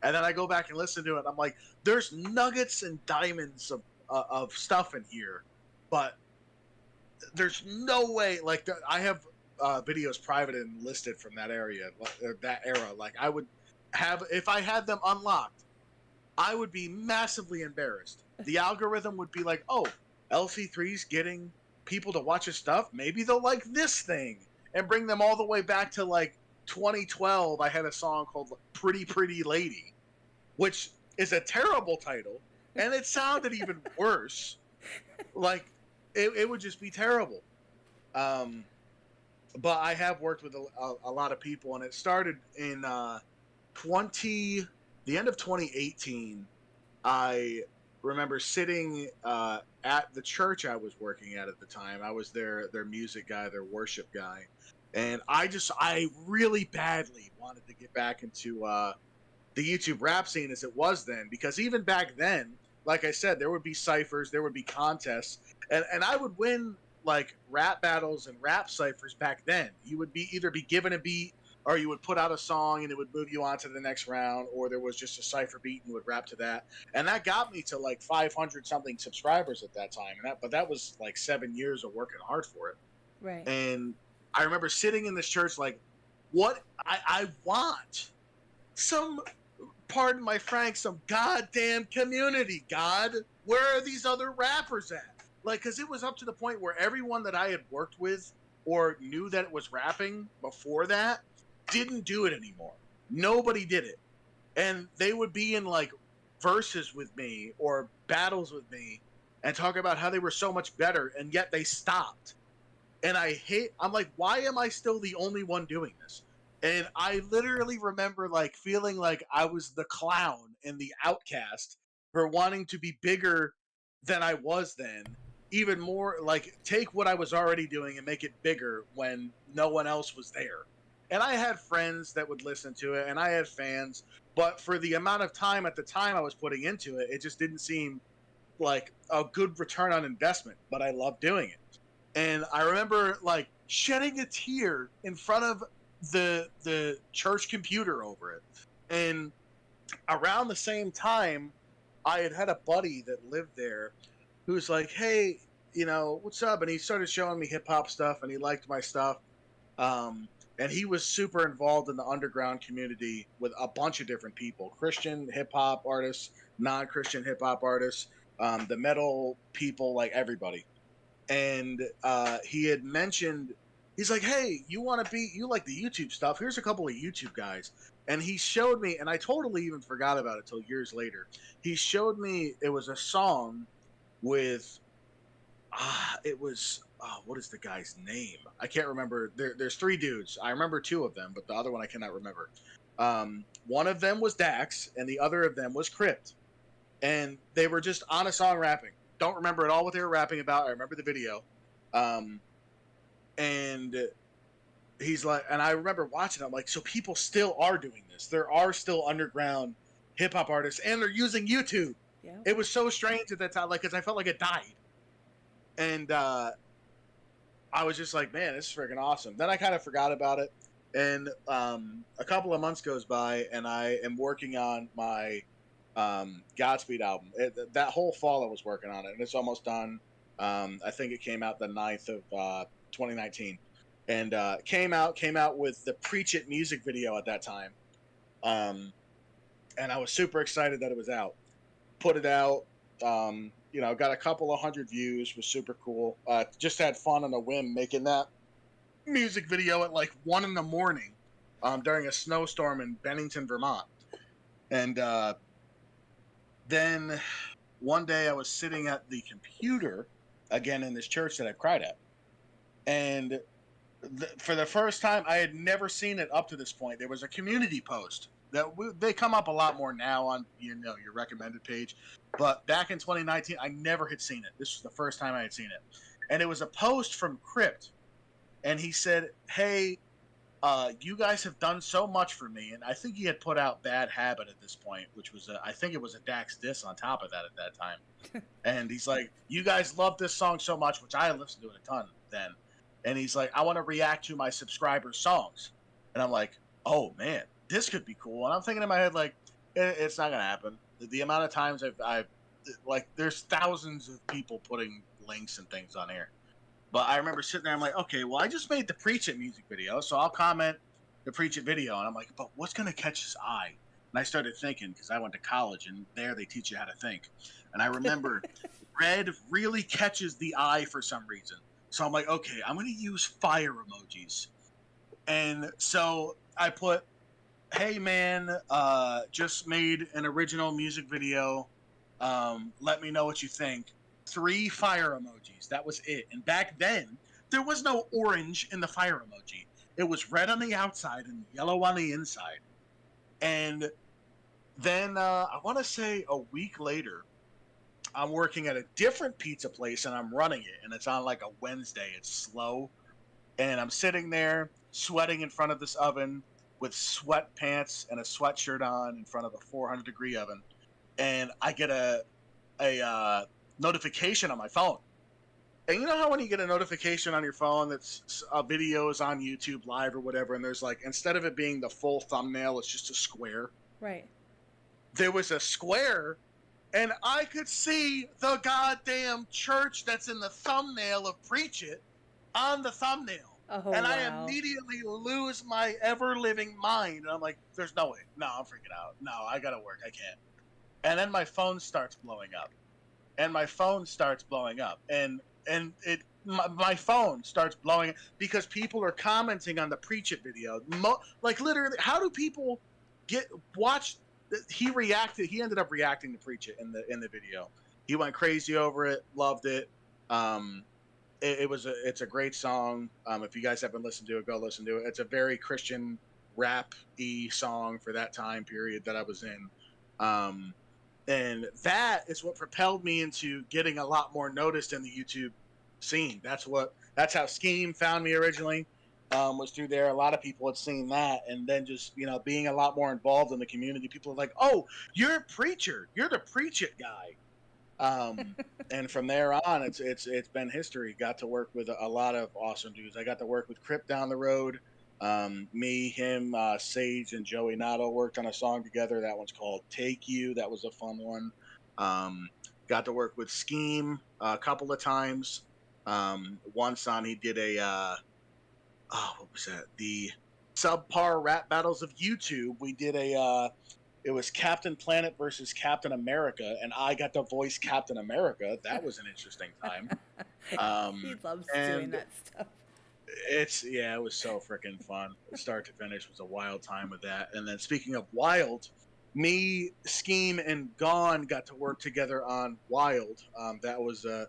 Speaker 2: And then I go back and listen to it. And I'm like, there's nuggets and diamonds of stuff in here, but there's no way. Like I have videos private and listed from that area, that era. Like I would have if I had them unlocked, I would be massively embarrassed. The algorithm would be like, oh, LC3's getting people to watch his stuff. Maybe they'll like this thing and bring them all the way back to like 2012. I had a song called Pretty Pretty Lady, which is a terrible title. And it sounded even worse. Like it would just be terrible. Um, but I have worked with a lot of people, and it started in 20, the end of 2018. I remember sitting at the church I was working at the time. I was their music guy, their worship guy, and I really badly wanted to get back into the YouTube rap scene as it was then, because even back then, like I said, there would be ciphers, there would be contests, and I would win like rap battles and rap ciphers back then. You would be either be given a beat or you would put out a song and it would move you on to the next round, or there was just a cipher beat and you would rap to that. And that got me to like 500 something subscribers at that time. But that was like 7 years of working hard for it.
Speaker 1: Right.
Speaker 2: And I remember sitting in this church like, what I want some, pardon my Frank, some goddamn community. God, where are these other rappers at? Like, because it was up to the point where everyone that I had worked with or knew that it was rapping before that didn't do it anymore. Nobody did it. And they would be in like verses with me or battles with me. and talk about how they were so much better, and yet they stopped. And I'm like, why am I still the only one doing this? And I literally remember like feeling like I was the clown and the outcast for wanting to be bigger than I was then. Even more like take what I was already doing and make it bigger when no one else was there. And I had friends that would listen to it and I had fans, but for the amount of time at the time I was putting into it, it just didn't seem like a good return on investment, but I loved doing it. And I remember like shedding a tear in front of the church computer over it. And around the same time, I had a buddy that lived there who's like, "Hey, what's up?" And he started showing me hip hop stuff, and he liked my stuff. And he was super involved in the underground community with a bunch of different people: Christian hip hop artists, non-Christian hip hop artists, the metal people, like everybody. And he had mentioned, he's like, "Hey, you like the YouTube stuff? Here's a couple of YouTube guys." And he showed me, and I totally even forgot about it till years later. He showed me it was a song with it was what is the guy's name? I can't remember. There's three dudes. I remember two of them, but the other one I cannot remember. One of them was Dax, and the other of them was Crypt, and they were just on a song rapping. Don't remember at all what they were rapping about. I remember the video. And he's like, and I remember watching it, I'm like, so people still are doing this. There are still underground hip hop artists, and they're using YouTube.
Speaker 1: Yeah.
Speaker 2: It was so strange at that time, like, because I felt like it died. And I was just like, man, this is freaking awesome. Then I kind of forgot about it. And a couple of months goes by, and I am working on my Godspeed album. That whole fall I was working on it, and it's almost done. I think it came out the 9th of 2019, and came out with the Preach It music video at that time. And I was super excited that it was out. Put it out, got a couple of hundred views, was super cool. Just had fun on a whim making that music video at like 1 a.m. During a snowstorm in Bennington, Vermont. And then one day I was sitting at the computer again in this church that I cried at. And for the first time, I had never seen it up to this point. There was a community post that they come up a lot more now on your recommended page. But back in 2019, I never had seen it. This was the first time I had seen it. And it was a post from Crypt. And he said, "Hey, you guys have done so much for me." And I think he had put out Bad Habit at this point, which was, I think it was a Dax diss on top of that at that time. And he's like, "You guys love this song so much," which I listened to it a ton then. And he's like, "I want to react to my subscribers' songs." And I'm like, oh man, this could be cool. And I'm thinking in my head, like, it's not going to happen. The amount of times I've like, there's thousands of people putting links and things on here. But I remember sitting there, I'm like, okay, well, I just made the Preach It music video, so I'll comment the Preach It video. And I'm like, but what's going to catch his eye? And I started thinking, because I went to college, and there they teach you how to think. And I remember red really catches the eye for some reason. So I'm like, okay, I'm going to use fire emojis. And so I put, "Hey, man, just made an original music video. Let me know what you think." 3 fire emojis. That was it. And back then, there was no orange in the fire emoji. It was red on the outside and yellow on the inside. And then I want to say a week later, I'm working at a different pizza place and I'm running it. And it's on like a Wednesday. It's slow. And I'm sitting there sweating in front of this oven with sweatpants and a sweatshirt on in front of a 400-degree oven. And I get a notification on my phone. And you know how when you get a notification on your phone that's a video is on YouTube Live or whatever, and there's like, instead of it being the full thumbnail, it's just a square?
Speaker 1: Right.
Speaker 2: There was a square, and I could see the goddamn church that's in the thumbnail of Preach It on the thumbnail.
Speaker 1: Oh,
Speaker 2: and
Speaker 1: wow.
Speaker 2: I immediately lose my ever-living mind. And I'm like, there's no way. No, I'm freaking out. No, I gotta work. I can't. And then my phone starts blowing up. And my phone starts blowing up. And my phone starts blowing up because people are commenting on the Preach It video. Like, literally, how do people watch? He ended up reacting to Preach It in the video. He went crazy over it, loved it. Um, it's a great song. If you guys haven't listened to it, go listen to it. It's a very Christian rap-y song for that time period that I was in. Um, and that is what propelled me into getting a lot more noticed in the YouTube scene. That's how Scheme found me originally. Was through there. A lot of people had seen that, and then just being a lot more involved in the community. People are like, "Oh, you're a preacher. You're the preach it guy." Um, and from there on, it's been history. Got to work with a lot of awesome dudes. I got to work with Crip down the road. Me, him, Sage, and Joey Nato worked on a song together. That one's called "Take You." That was a fun one. Um, got to work with Scheme a couple of times. Once on he did a what was that? The subpar rap battles of YouTube. We did it was Captain Planet versus Captain America, and I got to voice Captain America. That was an interesting time.
Speaker 1: He loves doing
Speaker 2: And
Speaker 1: that stuff.
Speaker 2: it was so freaking fun. Start to finish was a wild time with that. And then speaking of wild, me, Scheme, and Gone got to work together on Wild. That was a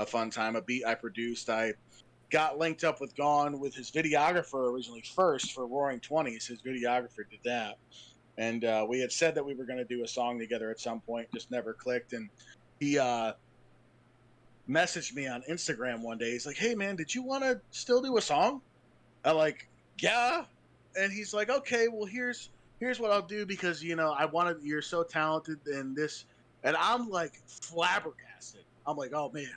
Speaker 2: fun time. A beat I produced. I got linked up with Gone with his videographer originally first for Roaring Twenties. His videographer did that. And we had said that we were going to do a song together at some point, just never clicked. And he messaged me on Instagram one day. He's like, "Hey man, did you want to still do a song?" I'm like, "Yeah." And he's like, "Okay, well here's what I'll do because you're so talented and this," and I'm like flabbergasted. I'm like, "Oh man,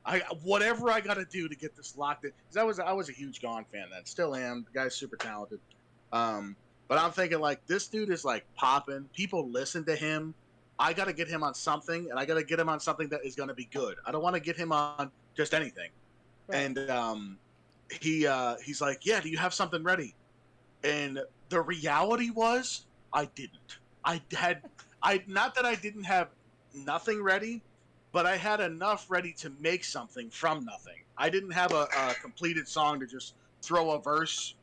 Speaker 2: I whatever I got to do to get this locked in." Because I was a huge Gone fan then, still am. The guy's super talented. Um, but I'm thinking like this dude is like popping. People listen to him. I got to get him on something, and I got to get him on something that is going to be good. I don't want to get him on just anything.
Speaker 1: Right.
Speaker 2: And he's like, "Yeah, do you have something ready?" And the reality was, I didn't. I not that I didn't have nothing ready, but I had enough ready to make something from nothing. I didn't have a completed song to just throw a verse,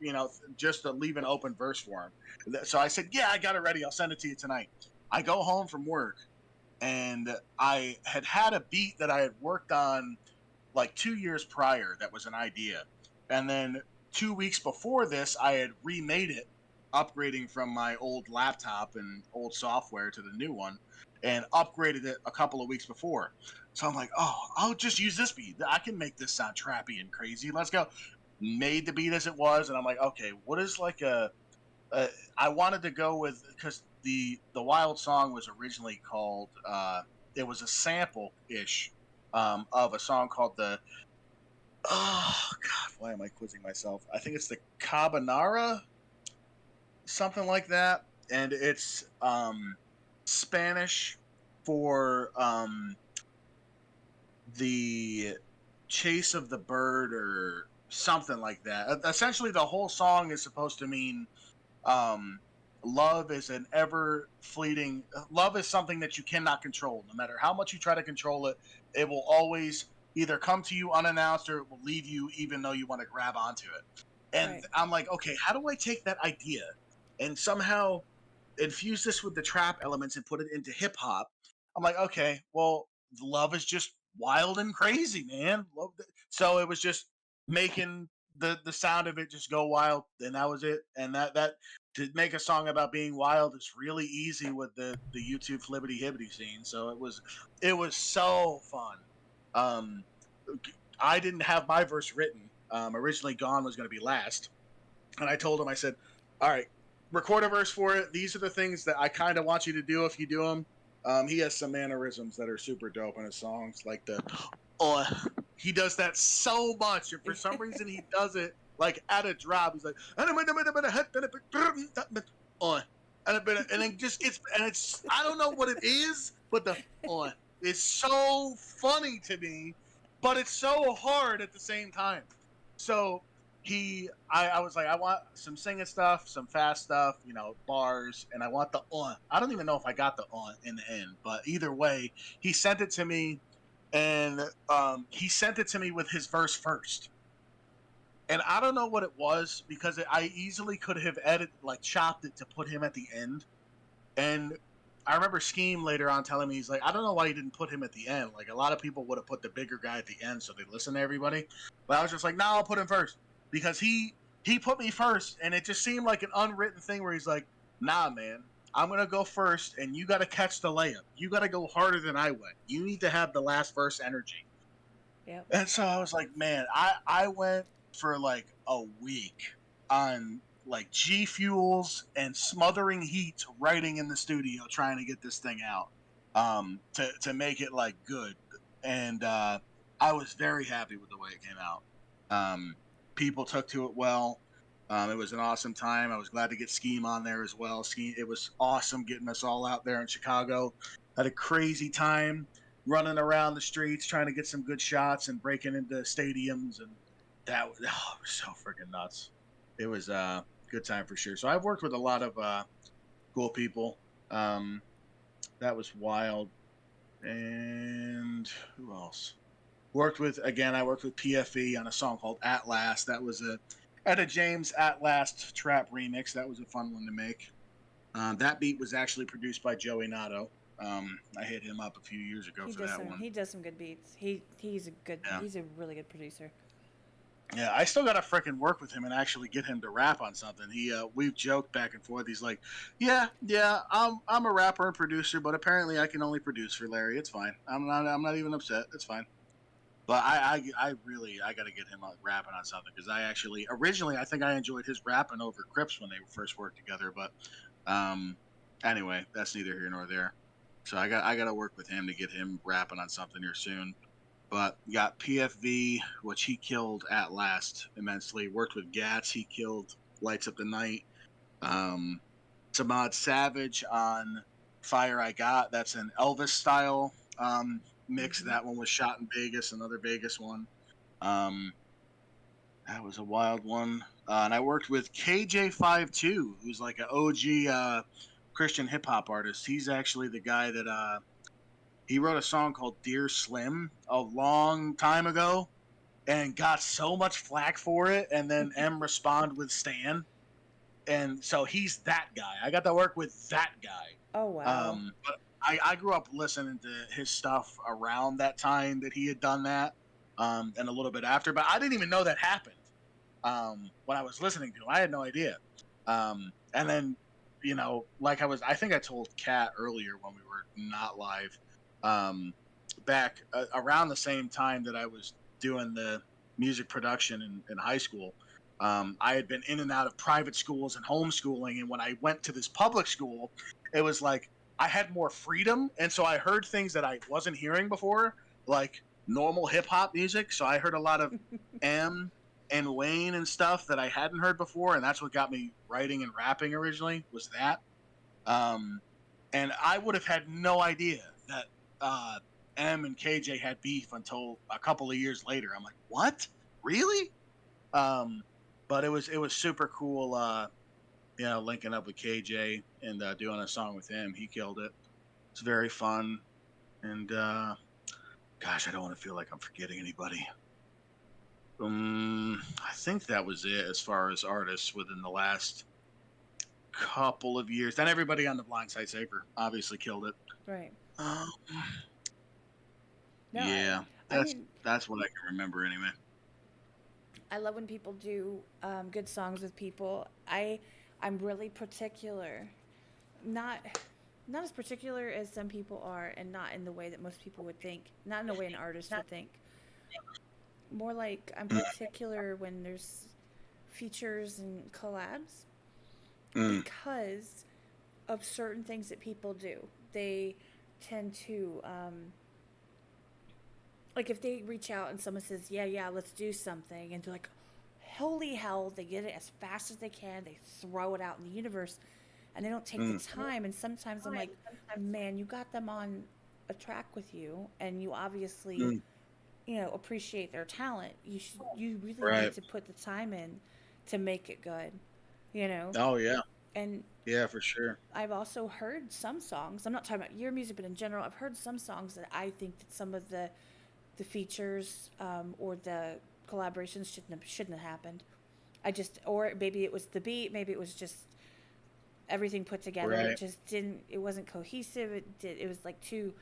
Speaker 2: just to leave an open verse for him. So I said, "Yeah, I got it ready. I'll send it to you tonight." I go home from work, and I had a beat that I had worked on like 2 years prior that was an idea. And then 2 weeks before this, I had remade it, upgrading from my old laptop and old software to the new one, and upgraded it a couple of weeks before. So I'm like, "Oh, I'll just use this beat. I can make this sound trappy and crazy. Let's go." Made the beat as it was, and I'm like, "Okay, what is like a I wanted to go with because the Wild song was originally called it was a sample ish of a song called the oh god why am I quizzing myself? I think it's the Cabanara, something like that, and it's Spanish for the chase of the bird or something like that. Essentially, the whole song is supposed to mean um, love is an ever fleeting. Love is something that you cannot control. No matter how much you try to control it, it will always either come to you unannounced or it will leave you, even though you want to grab onto it. And
Speaker 1: Right.
Speaker 2: I'm like, okay, how do I take that idea and somehow infuse this with the trap elements and put it into hip hop? I'm like, okay, well, love is just wild and crazy, man. So it was just making the sound of it just go wild, and that was it. And that to make a song about being wild is really easy with the YouTube flibbity hibbity scene. So it was so fun. Um, I didn't have my verse written. Originally, Gone was going to be last, and I told him, I said, "All right, record a verse for it. These are the things that I kind of want you to do if you do them." He has some mannerisms that are super dope in his songs, like the oh, he does that so much, and for some reason he does it like at a drop. He's like, oh, and then just it's I don't know what it is, but the oh is so funny to me, but it's so hard at the same time. So I was like, I want some singing stuff, some fast stuff, bars, and I want the on. I don't even know if I got the on in the end, but either way, he sent it to me, and he sent it to me with his verse first. And I don't know what it was because I easily could have edited, like chopped it to put him at the end. And I remember Scheme later on telling me, he's like, I don't know why you didn't put him at the end. Like, a lot of people would have put the bigger guy at the end so they listen to everybody. But I was just like, no, I'll put him first. Because he put me first, and it just seemed like an unwritten thing where he's like, nah, man, I'm going to go first, and you got to catch the layup. You got to go harder than I went. You need to have the last verse energy.
Speaker 1: Yep.
Speaker 2: And so I was like, man, I went for like a week on like G Fuels and smothering heat writing in the studio trying to get this thing out to make it like good. And I was very happy with the way it came out. People took to it well. It was an awesome time. I was glad to get Scheme on there as well. Scheme, it was awesome getting us all out there in Chicago. Had a crazy time running around the streets trying to get some good shots and breaking into stadiums, and that was so freaking nuts. It was a good time for sure. So I've worked with a lot of cool people. That was wild. And who else? I worked with PFE on a song called At Last. That was a Etta James At Last trap remix. That was a fun one to make. That beat was actually produced by Joey Nato. I hit him up a few years ago for that one.
Speaker 1: He does some good beats. He's a really good producer.
Speaker 2: Yeah, I still gotta frickin' work with him and actually get him to rap on something. We've joked back and forth. He's like, yeah, I'm a rapper and producer, but apparently I can only produce for Larry. It's fine. I'm not even upset. It's fine. But I gotta get him rapping on something, because originally I think I enjoyed his rapping over Crips when they first worked together. But anyway, that's neither here nor there. So I gotta work with him to get him rapping on something here soon. But got PFV, which he killed At Last immensely. Worked with Gats, he killed Lights Up the Night. Samad Savage on Fire I Got. That's an Elvis style mix.
Speaker 1: Mm-hmm.
Speaker 2: That one was shot in Vegas, another Vegas one. That was a wild one. And I worked with KJ52, who's like an OG Christian hip hop artist. He's actually the guy that he wrote a song called Dear Slim a long time ago and got so much flack for it. And then M responded with Stan. And so he's that guy. I got to work with that guy.
Speaker 1: Oh, wow.
Speaker 2: But I grew up listening to his stuff around that time that he had done that, and a little bit after. But I didn't even know that happened when I was listening to him. I had no idea. And then, I think I told Kat earlier when we were not live, back around the same time that I was doing the music production in high school. I had been in and out of private schools and homeschooling, and when I went to this public school, it was like I had more freedom, and so I heard things that I wasn't hearing before, like normal hip hop music. So I heard a lot of M and Wayne and stuff that I hadn't heard before, and that's what got me writing and rapping originally, was that. And I would have had no idea that M and KJ had beef until a couple of years later. I'm like, what? Really? But it was super cool, linking up with KJ and doing a song with him. He killed it. It's very fun. And gosh, I don't want to feel like I'm forgetting anybody. I think that was it as far as artists within the last couple of years. Then everybody on the Blindside Safer obviously killed it.
Speaker 1: Right.
Speaker 2: No, yeah, that's what I can remember anyway.
Speaker 1: I love when people do good songs with people. I'm really particular, not as particular as some people are, and not in the way that most people would think. Not in the way an artist would think. More like I'm particular when there's features and collabs because of certain things that people do. They tend to like if they reach out and someone says, yeah, let's do something, and they're like, holy hell, they get it as fast as they can, they throw it out in the universe, and they don't take the time. And sometimes I'm like, man, you got them on a track with you, and you obviously, appreciate their talent. You really need to put the time in to make it good,
Speaker 2: Oh, yeah.
Speaker 1: And
Speaker 2: yeah, for sure.
Speaker 1: I've also heard some songs, I'm not talking about your music, but in general, I've heard some songs that I think that some of the features or the collaborations shouldn't have happened. Or maybe it was the beat, maybe it was just everything put together. It
Speaker 2: Right.
Speaker 1: just didn't. It wasn't cohesive. It was like too.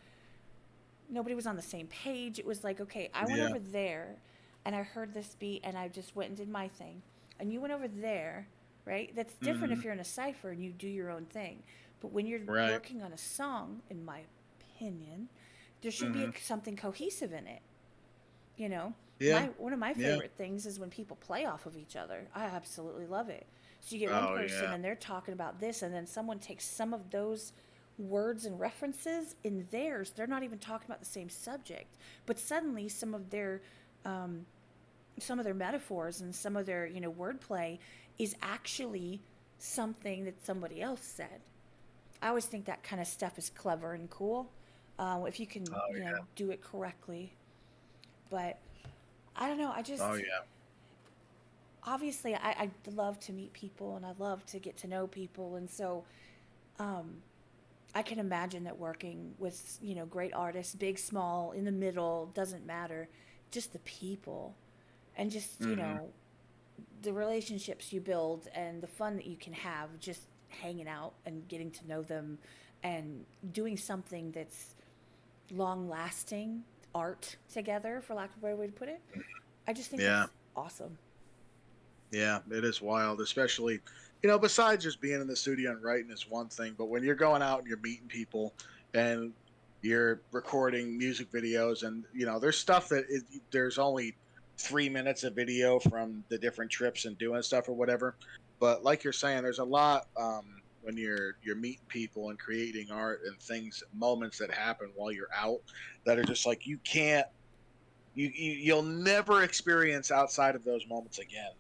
Speaker 1: Nobody was on the same page. It was like, okay, I went
Speaker 2: Yeah.
Speaker 1: over there, and I heard this beat, and I just went and did my thing, and you went over there, right? That's different
Speaker 2: Hmm.
Speaker 1: if you're in a cipher and you do your own thing, but when you're
Speaker 2: Right.
Speaker 1: working on a song, in my opinion, there should be
Speaker 2: Hmm.
Speaker 1: something cohesive in it. You know,
Speaker 2: Yeah.
Speaker 1: my one of my
Speaker 2: Yeah.
Speaker 1: favorite things is when people play off of each other. I absolutely love it. So you get one
Speaker 2: Oh
Speaker 1: person
Speaker 2: yeah.
Speaker 1: and they're talking about this, and then someone takes some of those words and references in theirs. They're not even talking about the same subject, but suddenly um, some of their metaphors and some of their wordplay is actually something that somebody else said. I always think that kind of stuff is clever and cool, if you can
Speaker 2: Oh yeah.
Speaker 1: do it correctly. But I don't know. I
Speaker 2: Oh
Speaker 1: just
Speaker 2: yeah.
Speaker 1: obviously I love to meet people and I love to get to know people, and so um, I can imagine that working with great artists, big, small, in the middle, doesn't matter, just the people and just
Speaker 2: Hmm.
Speaker 1: the relationships you build and the fun that you can have just hanging out and getting to know them and doing something that's long lasting art together, for lack of a better way to put it. I just think
Speaker 2: Yeah.
Speaker 1: that's awesome.
Speaker 2: Yeah, it is wild, especially, besides just being in the studio and writing is one thing, but when you're going out and you're meeting people and you're recording music videos and, there's stuff there's only 3 minutes of video from the different trips and doing stuff or whatever. But like you're saying, there's a lot, when you're meeting people and creating art and things, moments that happen while you're out that are just like you can't you'll never experience outside of those moments again.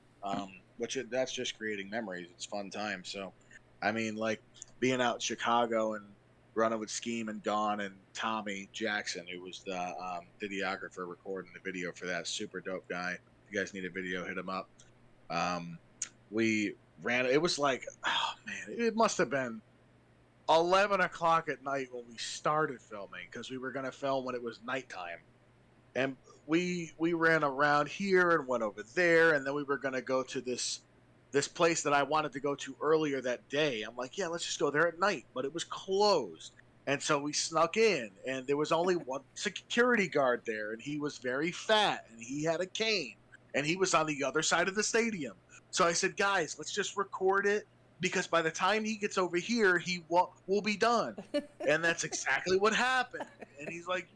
Speaker 2: That's just creating memories. It's fun time. So, I mean, like being out in Chicago and running with Scheme and Gone and Tommy Jackson, who was the videographer recording the video for that, super dope guy. If you guys need a video, hit him up. Um, we ran. It was like, oh man, it must have been 11 o'clock at night when we started filming because we were going to film when it was nighttime, and we ran around here and went over there, and then we were going to go to this place that I wanted to go to earlier that day. I'm like, yeah, let's just go there at night, but it was closed. And so we snuck in, and there was only one security guard there, and he was very fat, and he had a cane, and he was on the other side of the stadium. So I said, guys, let's just record it because by the time he gets over here, will be done. And that's exactly what happened. And he's like,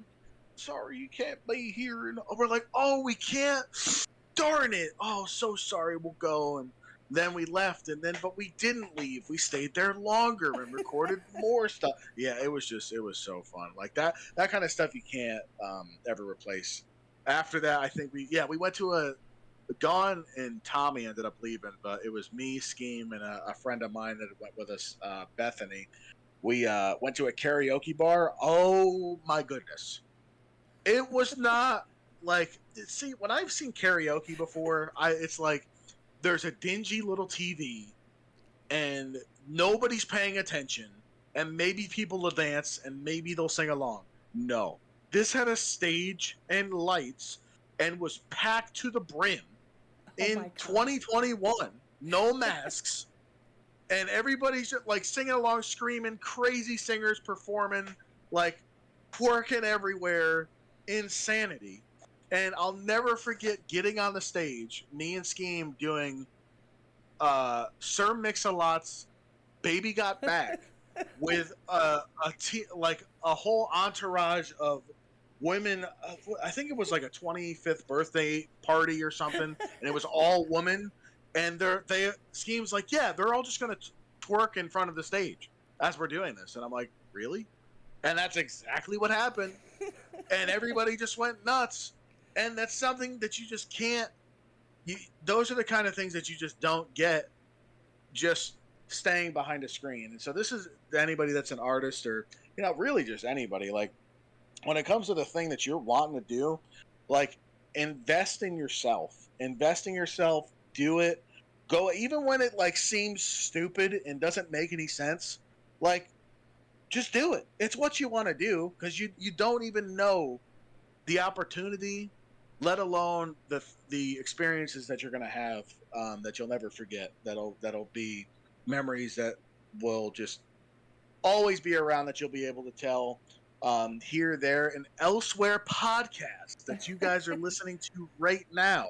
Speaker 2: sorry, you can't be here. And we're like, oh, we can't. Darn it. Oh, so sorry. We'll go. And then we left. And then, but we didn't leave. We stayed there longer and recorded more stuff. Yeah, it was so fun. Like that kind of stuff you can't ever replace. After that, I think we went to a Dawn and Tommy ended up leaving, but it was me, Scheme, and a friend of mine that went with us, Bethany. We went to a karaoke bar. Oh my goodness, it was not like, see, when I've seen karaoke before, it's like there's a dingy little TV and nobody's paying attention, and maybe people will dance and maybe they'll sing along. No, this had a stage and lights and was packed to the brim
Speaker 1: Oh my
Speaker 2: in
Speaker 1: god.
Speaker 2: 2021. No masks, and everybody's just like singing along, screaming, crazy singers performing, like twerking everywhere, insanity. And I'll never forget getting on the stage, me and Scheme doing Sir Mix-a-Lot's "Baby Got Back" with like a whole entourage of women. I think it was like a 25th birthday party or something, and it was all women. And they Scheme's like, yeah, they're all just gonna twerk in front of the stage as we're doing this, and I'm like, really? And that's exactly what happened. And everybody just went nuts. And that's something that you just can't. Those are the kind of things that you just don't get just staying behind a screen. And so this is anybody that's an artist or really just anybody. Like when it comes to the thing that you're wanting to do, like invest in yourself, do it, go even when it like seems stupid and doesn't make any sense. Like just do it. It's what you want to do because you don't even know the opportunity, let alone the experiences that you're going to have, that you'll never forget. That'll be memories that will just always be around that you'll be able to tell here, there, and elsewhere podcasts that you guys are listening to right now.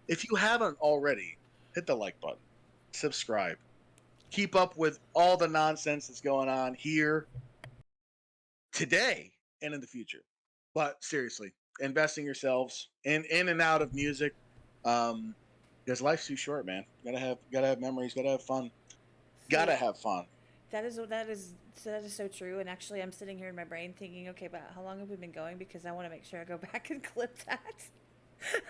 Speaker 2: If you haven't already, hit the like button, subscribe, keep up with all the nonsense that's going on here today and in the future. But seriously, investing yourselves in and out of music, because life's too short, man. Gotta have memories, gotta have fun,
Speaker 1: See,
Speaker 2: gotta have fun.
Speaker 1: that is so true. And actually, I'm sitting here in my brain thinking, okay, but how long have we been going? Because I want to make sure I go back and clip that.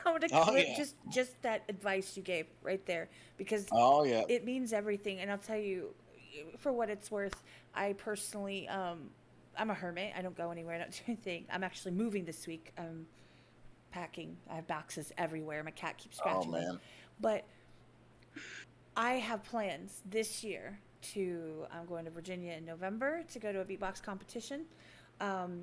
Speaker 1: I want to
Speaker 2: Oh
Speaker 1: clip
Speaker 2: yeah,
Speaker 1: just that advice you gave right there because
Speaker 2: oh yeah.
Speaker 1: it means everything. And I'll tell you, for what it's worth, I personally, I'm a hermit. I don't go anywhere. I don't do anything. I'm actually moving this week. I'm packing. I have boxes everywhere. My cat keeps
Speaker 2: Oh
Speaker 1: scratching them.
Speaker 2: man.
Speaker 1: But I have plans this year to. I'm going to Virginia in November to go to a beatbox competition. Um,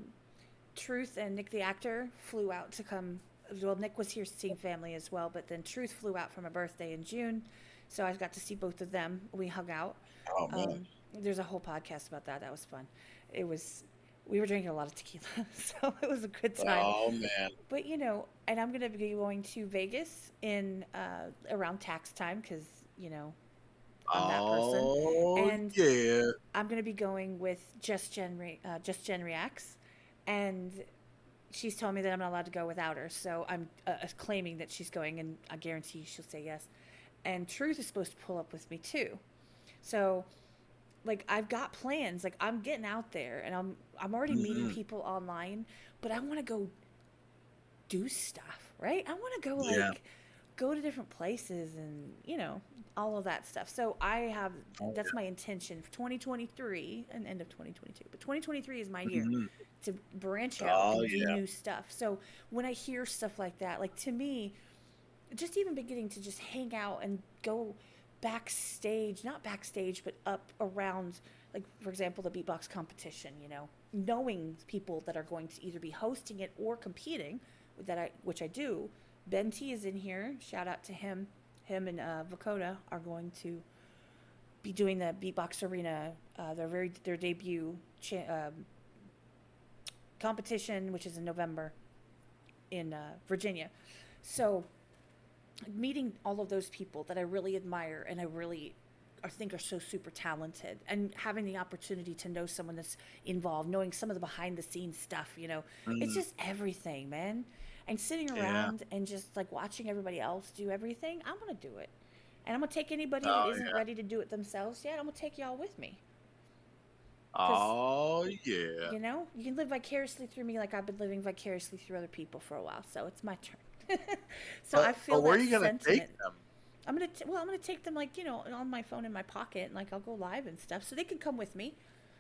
Speaker 1: Truth and Nick the actor flew out to come. Well, Nick was here seeing family as well, but then Truth flew out for my birthday in June, so I got to see both of them. We hung out.
Speaker 2: Oh man.
Speaker 1: There's a whole podcast about that. That was fun. It was. We were drinking a lot of tequila, so it was a good time.
Speaker 2: Oh man.
Speaker 1: But and I'm gonna be going to Vegas in around tax time because you know I'm that person,
Speaker 2: Oh
Speaker 1: and
Speaker 2: yeah.
Speaker 1: I'm gonna be going with Just Gen Reacts, and she's told me that I'm not allowed to go without her. So I'm claiming that she's going, and I guarantee she'll say yes. And Truth is supposed to pull up with me too. So like I've got plans. Like I'm getting out there, and I'm already meeting
Speaker 2: Hmm.
Speaker 1: people online, but I want to go do stuff, right? I want to go
Speaker 2: Yeah.
Speaker 1: like go to different places and all of that stuff. So I have
Speaker 2: Oh
Speaker 1: that's my intention for 2023 and end of 2022. But 2023 is my
Speaker 2: yeah.
Speaker 1: year
Speaker 2: Mhm.
Speaker 1: to branch out
Speaker 2: Oh
Speaker 1: and do
Speaker 2: yeah.
Speaker 1: new stuff. So when I hear stuff like that, like to me, just even beginning to just hang out and go backstage, not backstage, but up around, like for example, the beatbox competition. Knowing people that are going to either be hosting it or competing, which I do. Ben T is in here. Shout out to him. Him and Vakota are going to be doing the Beatbox Arena, their debut competition, which is in November in Virginia. So meeting all of those people that I really admire and I think are so super talented, and having the opportunity to know someone that's involved, knowing some of the behind the scenes stuff, it's
Speaker 2: Mhm.
Speaker 1: just everything, man. And sitting
Speaker 2: Yeah.
Speaker 1: around and just like watching everybody else do everything, I'm gonna do it. And I'm gonna take anybody that
Speaker 2: Oh
Speaker 1: isn't
Speaker 2: yeah.
Speaker 1: ready to do it themselves yet. I'm gonna take y'all with me, because
Speaker 2: Oh yeah.
Speaker 1: you can live vicariously through me like I've been living vicariously through other people for a while. So it's my turn. So I
Speaker 2: But
Speaker 1: feel
Speaker 2: where are
Speaker 1: that
Speaker 2: you gonna take
Speaker 1: sentiment.
Speaker 2: them?
Speaker 1: I'm gonna take them like on my phone in my pocket, and like I'll go live and stuff, so they can come with me.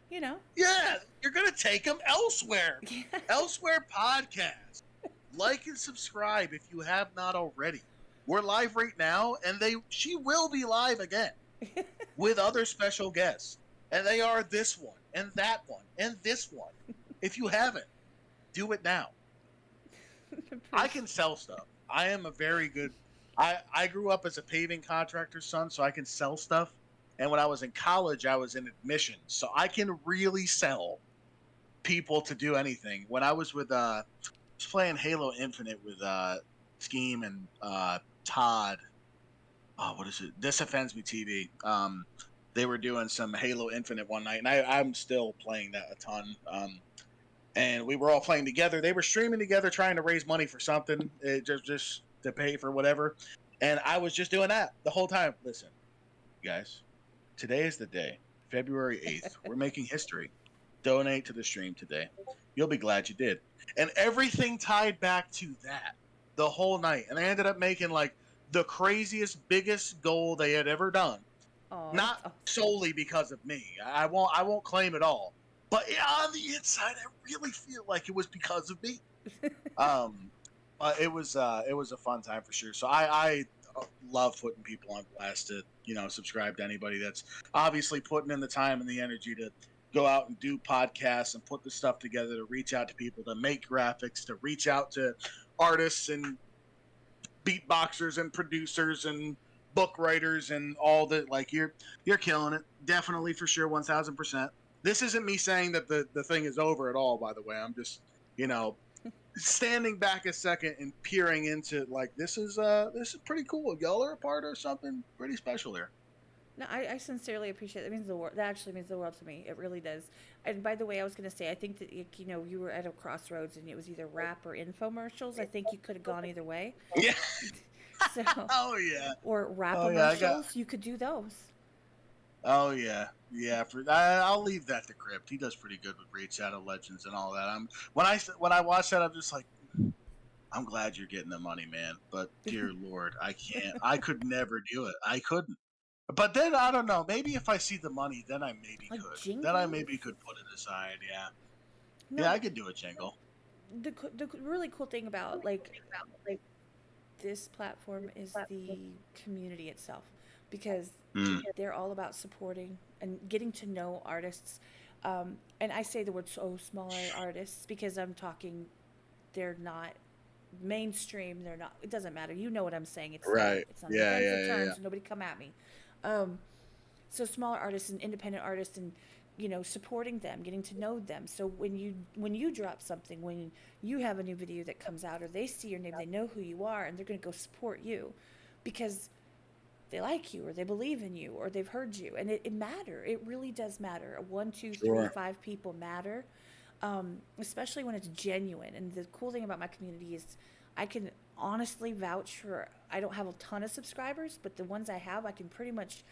Speaker 1: You know.
Speaker 2: Yeah, you're gonna take them elsewhere.
Speaker 1: Yeah.
Speaker 2: Elsewhere podcast. Like and subscribe if you have not already. We're live right now, and she will be live again with other special guests. And they are this one, and that one, and this one. If you haven't, do it now. I can sell stuff. I am a very good. I grew up as a paving contractor's son, so I can sell stuff. And when I was in college, I was in admissions, so I can really sell people to do anything. When I was was playing Halo Infinite with Scheme and Todd. Oh, what is it? This Offends Me TV. They were doing some Halo Infinite one night, and I'm still playing that a ton. And we were all playing together. They were streaming together, trying to raise money for something, just to pay for whatever. And I was just doing that the whole time. Listen, guys, today is the day, February 8th. We're making history. Donate to the stream today. You'll be glad you did. And everything tied back to that the whole night. And I ended up making like the craziest, biggest goal they had ever done.
Speaker 1: Oh,
Speaker 2: Not
Speaker 1: that's awesome.
Speaker 2: solely because of me. I won't claim it all. But on the inside, I really feel like it was because of me. Um, it was a fun time for sure. So I love putting people on blast to subscribe to anybody that's obviously putting in the time and the energy to go out and do podcasts and put the stuff together, to reach out to people, to make graphics, to reach out to artists and beatboxers and producers and book writers and all that. Like you're killing it, definitely for sure, 1000%. This isn't me saying that the thing is over at all. By the way, I'm just standing back a second and peering into like this is pretty cool. Y'all are a part of something pretty special here.
Speaker 1: No, I sincerely appreciate it. It means the world. That actually means the world to me. It really does. And by the way, I was going to say, I think that you were at a crossroads, and it was either rap or infomercials. I think you could have gone either way.
Speaker 2: Yeah.
Speaker 1: So,
Speaker 2: Oh yeah.
Speaker 1: or rap
Speaker 2: Oh yeah.
Speaker 1: commercials, you could do those.
Speaker 2: Oh yeah. Yeah. I'll leave that to Crypt. He does pretty good with Raid Shadow Legends and all that. When I watch that, I'm just like, I'm glad you're getting the money, man. But dear Lord, I can't. I could never do it. I couldn't. But then I don't know. Maybe if I see the money, then I maybe
Speaker 1: Like
Speaker 2: could.
Speaker 1: jingles?
Speaker 2: Then I maybe could put it aside. Yeah.
Speaker 1: No,
Speaker 2: Yeah, I could do a jingle.
Speaker 1: the really cool thing about like this platform is the community itself, because
Speaker 2: Mm,
Speaker 1: they're all about supporting and getting to know artists. And I say the word so smaller artists because I'm talking, they're not mainstream. They're not. It doesn't matter. You know what I'm saying.
Speaker 2: right.
Speaker 1: It's on
Speaker 2: Yeah.
Speaker 1: defensive
Speaker 2: Yeah. Yeah.
Speaker 1: terms.
Speaker 2: Yeah.
Speaker 1: So nobody come at me. Um, so smaller artists and independent artists, and supporting them, getting to know them. So when you drop something, when you have a new video that comes out, or they see your name, they know who you are, and they're going to go support you because they like you, or they believe in you, or they've heard you, and it matter. It really does matter. One, two, three,
Speaker 2: Sure.
Speaker 1: five people matter, especially when it's genuine. And the cool thing about my community is I can honestly vouch for. I don't have a ton of subscribers, but the ones I have, I pretty much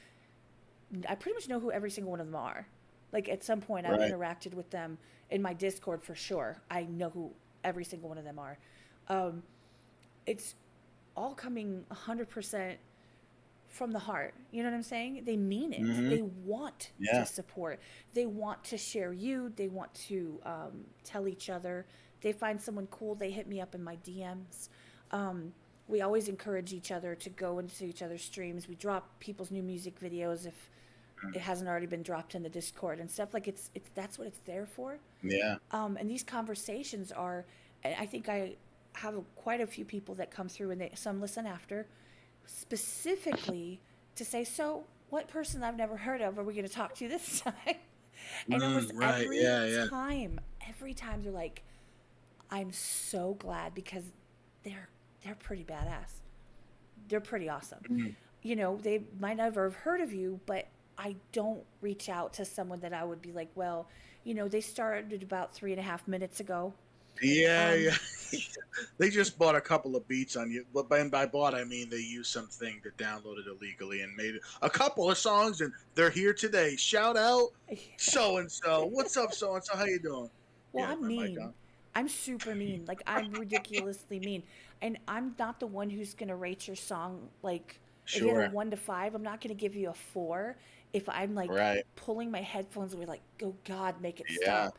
Speaker 1: know who every single one of them are. Like at some point, I've
Speaker 2: Right.
Speaker 1: interacted with them in my Discord for sure. I know who every single one of them are. Um, it's all coming 100% from the heart. You know what I'm saying? They mean it.
Speaker 2: Mm-hmm.
Speaker 1: They want to
Speaker 2: Yeah.
Speaker 1: support. They want to share you. They want to tell each other. They find someone cool. They hit me up in my DMs. Um, we always encourage each other to go into each other's streams. We drop people's new music videos if it hasn't already been dropped in the Discord and stuff. Like it's that's what it's there for.
Speaker 2: Yeah.
Speaker 1: And these conversations are, and I think I have quite a few people that come through, and some listen after, specifically to say, so what person I've never heard of are we going to talk to this time? And almost
Speaker 2: Right. Yeah. Yeah.
Speaker 1: every time they're like, I'm so glad, because they're pretty badass. They're pretty awesome.
Speaker 2: Mm.
Speaker 1: They might never have heard of you, but I don't reach out to someone that I would be like, well, they started about 3.5 minutes ago.
Speaker 2: Yeah.
Speaker 1: Um,
Speaker 2: Yeah. They just bought a couple of beats on you. But by bought, I mean they used something to download it illegally and made a couple of songs, and they're here today. Shout out so and so. What's up, so and so? How you doing?
Speaker 1: well,
Speaker 2: Yeah,
Speaker 1: I'm
Speaker 2: my mic
Speaker 1: mean.
Speaker 2: on.
Speaker 1: I'm super mean. Like, I'm ridiculously mean. And I'm not the one who's going to rate your song. Like, if you had a
Speaker 2: Sure.
Speaker 1: 1 to 5, I'm not going to give you a 4 if I'm like
Speaker 2: Right.
Speaker 1: pulling my headphones away, like, oh God, make it
Speaker 2: Yeah.
Speaker 1: stop.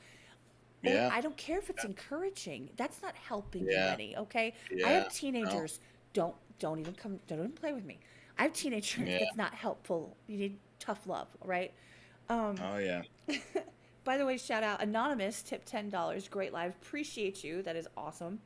Speaker 1: Or
Speaker 2: Yeah.
Speaker 1: I don't care if it's encouraging. That's not helping you
Speaker 2: Yeah.
Speaker 1: any, okay? I
Speaker 2: Yeah.
Speaker 1: have
Speaker 2: No.
Speaker 1: teenagers. Don't even play with me. I have teenagers.
Speaker 2: Yeah.
Speaker 1: That's not helpful. You need tough love, right? Um,
Speaker 2: Oh yeah.
Speaker 1: by the way, shout out Anonymous, tip $10. Great live. Appreciate you. That is awesome.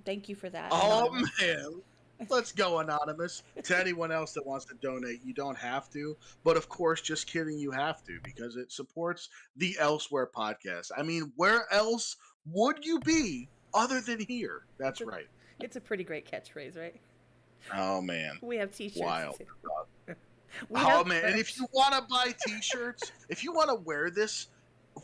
Speaker 1: Thank you for that,
Speaker 2: Oh
Speaker 1: Anonymous.
Speaker 2: man. Let's go, Anonymous. To anyone else that wants to donate, you don't have to. But of course, just kidding, you have to, because it supports the Elsewhere podcast. I mean, where else would you be other than here?
Speaker 1: It's
Speaker 2: That's
Speaker 1: a
Speaker 2: right.
Speaker 1: it's a pretty great catchphrase, right?
Speaker 2: Oh man.
Speaker 1: We have t-shirts
Speaker 2: Wild.
Speaker 1: too. We
Speaker 2: Oh
Speaker 1: have
Speaker 2: man. And if
Speaker 1: merch.
Speaker 2: you want to buy t-shirts, if you want to wear this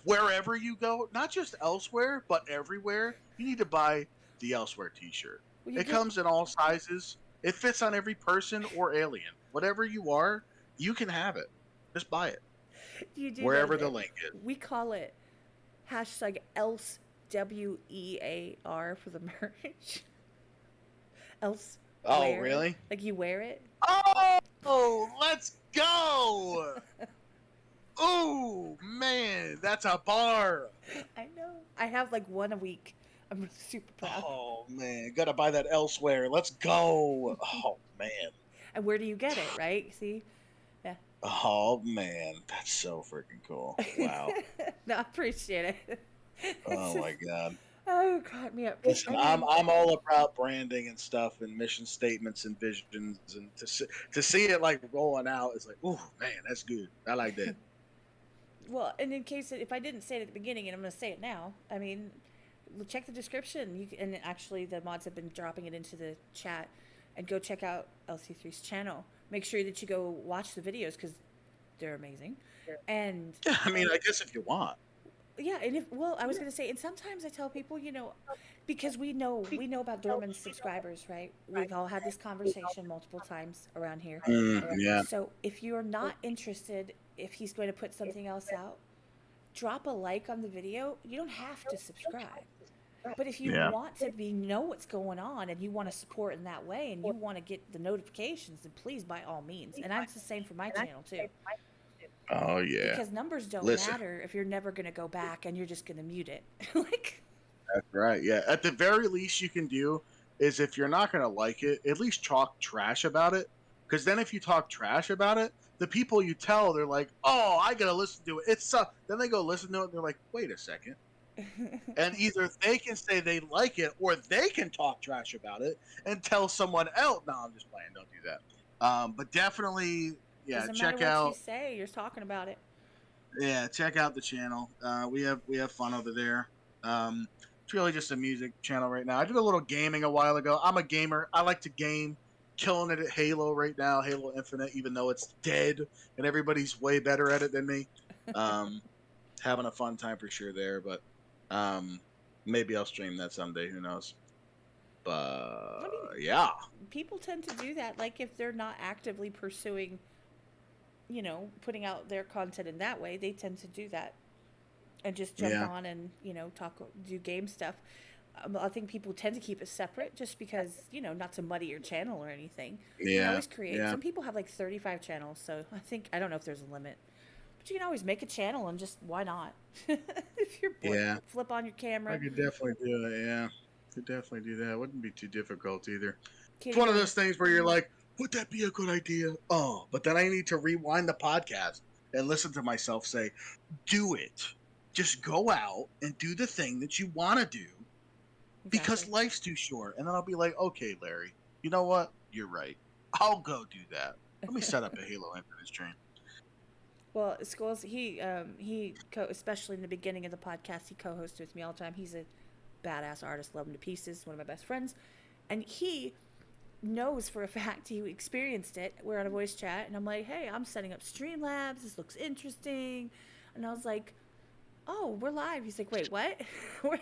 Speaker 2: wherever you go, not just elsewhere, but everywhere, you need to buy the Elsewhere t-shirt.
Speaker 1: Well, you
Speaker 2: It
Speaker 1: get
Speaker 2: comes in all sizes. It fits on every person or alien. Whatever you are, you can have it. Just buy it
Speaker 1: you do know
Speaker 2: wherever the
Speaker 1: that
Speaker 2: link is.
Speaker 1: we call it hashtag else WEAR for the merch. Else
Speaker 2: Oh,
Speaker 1: wear.
Speaker 2: really?
Speaker 1: Like you wear it.
Speaker 2: Oh, let's go! Oh man, that's a bar.
Speaker 1: I know. I have like one a week. I'm really super proud.
Speaker 2: Oh man, gotta buy that elsewhere. Let's go. Oh man.
Speaker 1: And where do you get it, right? See? Yeah.
Speaker 2: Oh man, that's so freaking cool. Wow.
Speaker 1: No, I appreciate it. It's
Speaker 2: Oh my
Speaker 1: just,
Speaker 2: god.
Speaker 1: Oh, caught me up. 'Cause,
Speaker 2: Listen,
Speaker 1: I
Speaker 2: I'm
Speaker 1: mean,
Speaker 2: I'm all about branding and stuff and mission statements and visions, and to see it like rolling out is like, oh man, that's good. I like that.
Speaker 1: well, and in case if I didn't say it at the beginning, and I'm going to say it now, I mean, check the description. And actually, the mods have been dropping it into the chat, and go check out LC3's channel. Make sure that you go watch the videos because they're amazing. And
Speaker 2: Yeah, I mean, I guess if you want.
Speaker 1: yeah, and if well, I was gonna say, and sometimes I tell people, because we know about dormant subscribers, right? We've all had this conversation multiple times around here.
Speaker 2: Yeah,
Speaker 1: So if you're not interested, if he's going to put something else out, drop a like on the video. You don't have to subscribe. But if you
Speaker 2: yeah,
Speaker 1: want to know what's going on and you want to support in that way and you want to get the notifications, then please by all means. And that's the same for my channel too.
Speaker 2: oh yeah.
Speaker 1: Because numbers don't
Speaker 2: Listen,
Speaker 1: matter if you're never going to go back and you're just going to mute it. Like,
Speaker 2: that's right. Yeah, at the very least you can do is if you're not gonna like it, at least talk trash about it. Because then if you talk trash about it, the people you tell they're like, oh, I gotta listen to it. It's then they go listen to it and they're like, wait a second. And either they can say they like it or they can talk trash about it and tell someone else. No, I'm just playing. Don't do that. But definitely, yeah,
Speaker 1: doesn't matter
Speaker 2: check
Speaker 1: what you
Speaker 2: out.
Speaker 1: say, you're talking about it.
Speaker 2: Yeah, check out the channel. We have fun over there. It's really just a music channel right now. I did a little gaming a while ago. I'm a gamer. I like to game. Killing it at Halo right now, Halo Infinite, even though it's dead and everybody's way better at it than me. Um, Having a fun time for sure there, but maybe I'll stream that someday. Who knows? But
Speaker 1: I mean,
Speaker 2: yeah,
Speaker 1: people tend to do that. Like, if they're not actively pursuing, putting out their content in that way, they tend to do that and just jump
Speaker 2: yeah,
Speaker 1: on and, do game stuff. I think people tend to keep it separate just because, not to muddy your channel or anything. You can
Speaker 2: yeah,
Speaker 1: always create.
Speaker 2: yeah,
Speaker 1: Some people have like 35 channels, so I don't know if there's a limit. But you can always make a channel and just, why not? If you're bored,
Speaker 2: yeah.
Speaker 1: flip on your
Speaker 2: I
Speaker 1: camera.
Speaker 2: could definitely do it. Yeah, could definitely do that. Wouldn't be too difficult either. It's
Speaker 1: Kitty
Speaker 2: one of
Speaker 1: going,
Speaker 2: those things where you're like, would that be a good idea? Oh, but then I need to rewind the podcast and listen to myself say, do it. Just go out and do the thing that you want to do because
Speaker 1: exactly.
Speaker 2: life's too short. And then I'll be like, okay, Larry, you know what? You're right. I'll go do that. Let me set up a Halo Infinite stream.
Speaker 1: Well, Skullz, especially in the beginning of the podcast, he co-hosted with me all the time. He's a badass artist, love him to pieces, one of my best friends. And he knows for a fact, he experienced it. We're on a voice chat, and I'm like, hey, I'm setting up Streamlabs. This looks interesting. And I was like, oh, we're live. He's like, wait, what? What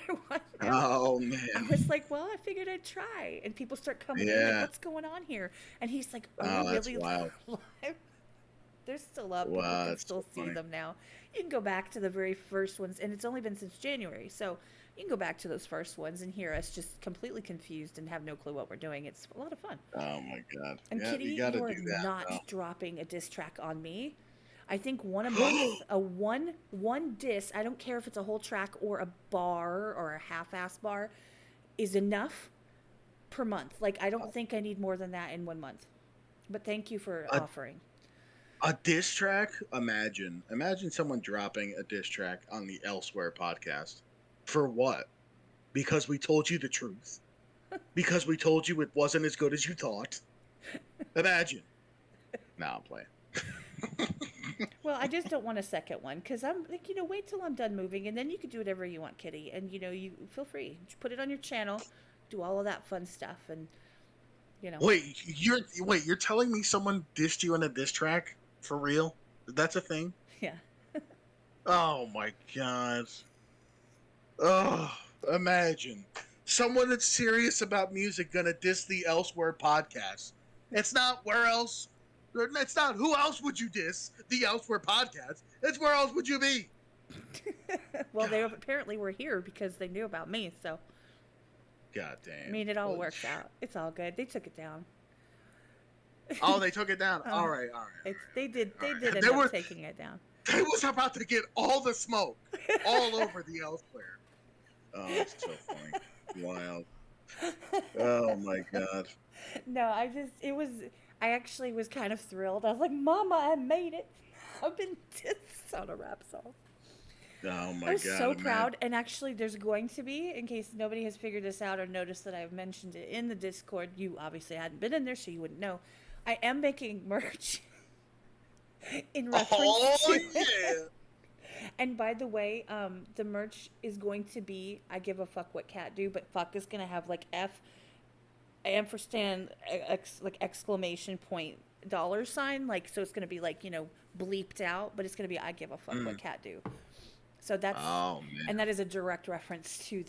Speaker 1: now?
Speaker 2: Oh,
Speaker 1: I
Speaker 2: man.
Speaker 1: was like, well, I figured I'd try. And people start coming in, like,
Speaker 2: Yeah.
Speaker 1: what's going on here? And he's like, are we
Speaker 2: Oh, that's
Speaker 1: really
Speaker 2: wild.
Speaker 1: live? They're still up. People
Speaker 2: Wow,
Speaker 1: can
Speaker 2: that's
Speaker 1: still
Speaker 2: so
Speaker 1: see
Speaker 2: funny.
Speaker 1: them now. You can go back to the very first ones, and it's only been since January. So you can go back to those first ones and hear us just completely confused and have no clue what we're doing. It's a lot of fun.
Speaker 2: Oh, my God.
Speaker 1: And
Speaker 2: Yeah, you
Speaker 1: Kitty,
Speaker 2: got to
Speaker 1: you are
Speaker 2: do
Speaker 1: not
Speaker 2: that.
Speaker 1: dropping a diss track on me. I think one a month,
Speaker 2: Oh.
Speaker 1: a one diss. I don't care if it's a whole track or a bar or a half-ass bar, is enough per month. Like, I don't think I need more than that in 1 month. But thank you for
Speaker 2: a
Speaker 1: offering.
Speaker 2: A diss track? Imagine someone dropping a diss track on the Elsewhere podcast. For what? Because we told you the truth. Because we told you it wasn't as good as you thought. Imagine. Nah, I'm playing.
Speaker 1: Well, I just don't want a second one because I'm like, wait till I'm done moving and then you can do whatever you want, Kitty. And, you feel free. Just put it on your channel, do all of that fun stuff. And, you know,
Speaker 2: You're telling me someone dissed you in a diss track? For real? That's a thing?
Speaker 1: yeah.
Speaker 2: Oh my god. Oh, imagine. Someone that's serious about music gonna diss the Elsewhere podcast. It's not where else. It's not who else would you diss the Elsewhere podcast. It's where else would you be?
Speaker 1: Well, they apparently were here because they knew about me. So,
Speaker 2: God
Speaker 1: I
Speaker 2: damn.
Speaker 1: mean, it all works out. It's all good. They took it down.
Speaker 2: Oh, they took it down. All right.
Speaker 1: They did
Speaker 2: All right.
Speaker 1: end up taking it down.
Speaker 2: They was about to get all the smoke all over the Elsewhere. Oh, it's so funny. Wild. Oh my god.
Speaker 1: No, I actually was kind of thrilled. I was like, Mama, I made it. I've been dissed on a rap song.
Speaker 2: Oh
Speaker 1: I
Speaker 2: my
Speaker 1: was
Speaker 2: God,
Speaker 1: so
Speaker 2: man.
Speaker 1: proud, and actually, there's going to be, in case nobody has figured this out or noticed that I've mentioned it in the Discord. You obviously hadn't been in there, so you wouldn't know. I am making merch in reference
Speaker 2: Oh
Speaker 1: to it.
Speaker 2: yeah.
Speaker 1: And by the way, the merch is going to be I give a fuck what cat do, but fuck is gonna have like ampersand like exclamation point $sign, like, so it's gonna be like, bleeped out, but it's gonna be I give a fuck what
Speaker 2: Mm.
Speaker 1: cat do. So that's,
Speaker 2: Oh man.
Speaker 1: and that is a direct reference to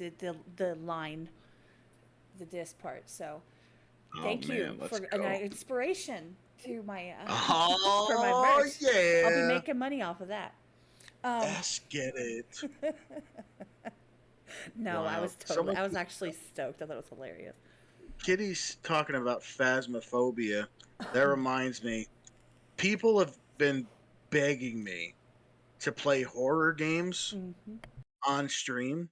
Speaker 1: the line, the diss part. So
Speaker 2: Oh
Speaker 1: thank you
Speaker 2: man. Let's
Speaker 1: for an
Speaker 2: go.
Speaker 1: inspiration to my for my
Speaker 2: Oh
Speaker 1: merch. I'll be
Speaker 2: yeah.
Speaker 1: making money off of that. Um,
Speaker 2: Let's get it.
Speaker 1: no,
Speaker 2: Wow. Someone,
Speaker 1: I was actually stoked. I thought it was hilarious.
Speaker 2: Kitty's talking about phasmophobia. That reminds me. People have been begging me to play horror games
Speaker 1: Hmm.
Speaker 2: on stream.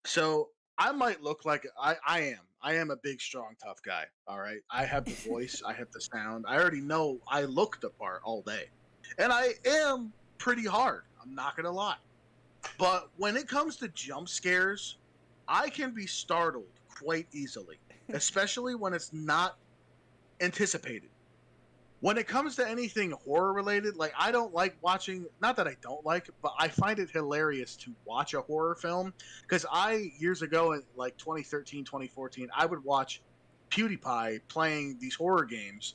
Speaker 2: So I might look like I am. I am a big, strong, tough guy. All right. I have the voice. I have the sound. I already know I look the part all day. And I am pretty hard. I'm not going to lie. But when it comes to jump scares, I can be startled quite easily, especially when it's not anticipated. When it comes to anything horror related, like I don't like watching, not that I don't like, but I find it hilarious to watch a horror film because I years ago in like 2013, 2014, I would watch PewDiePie playing these horror games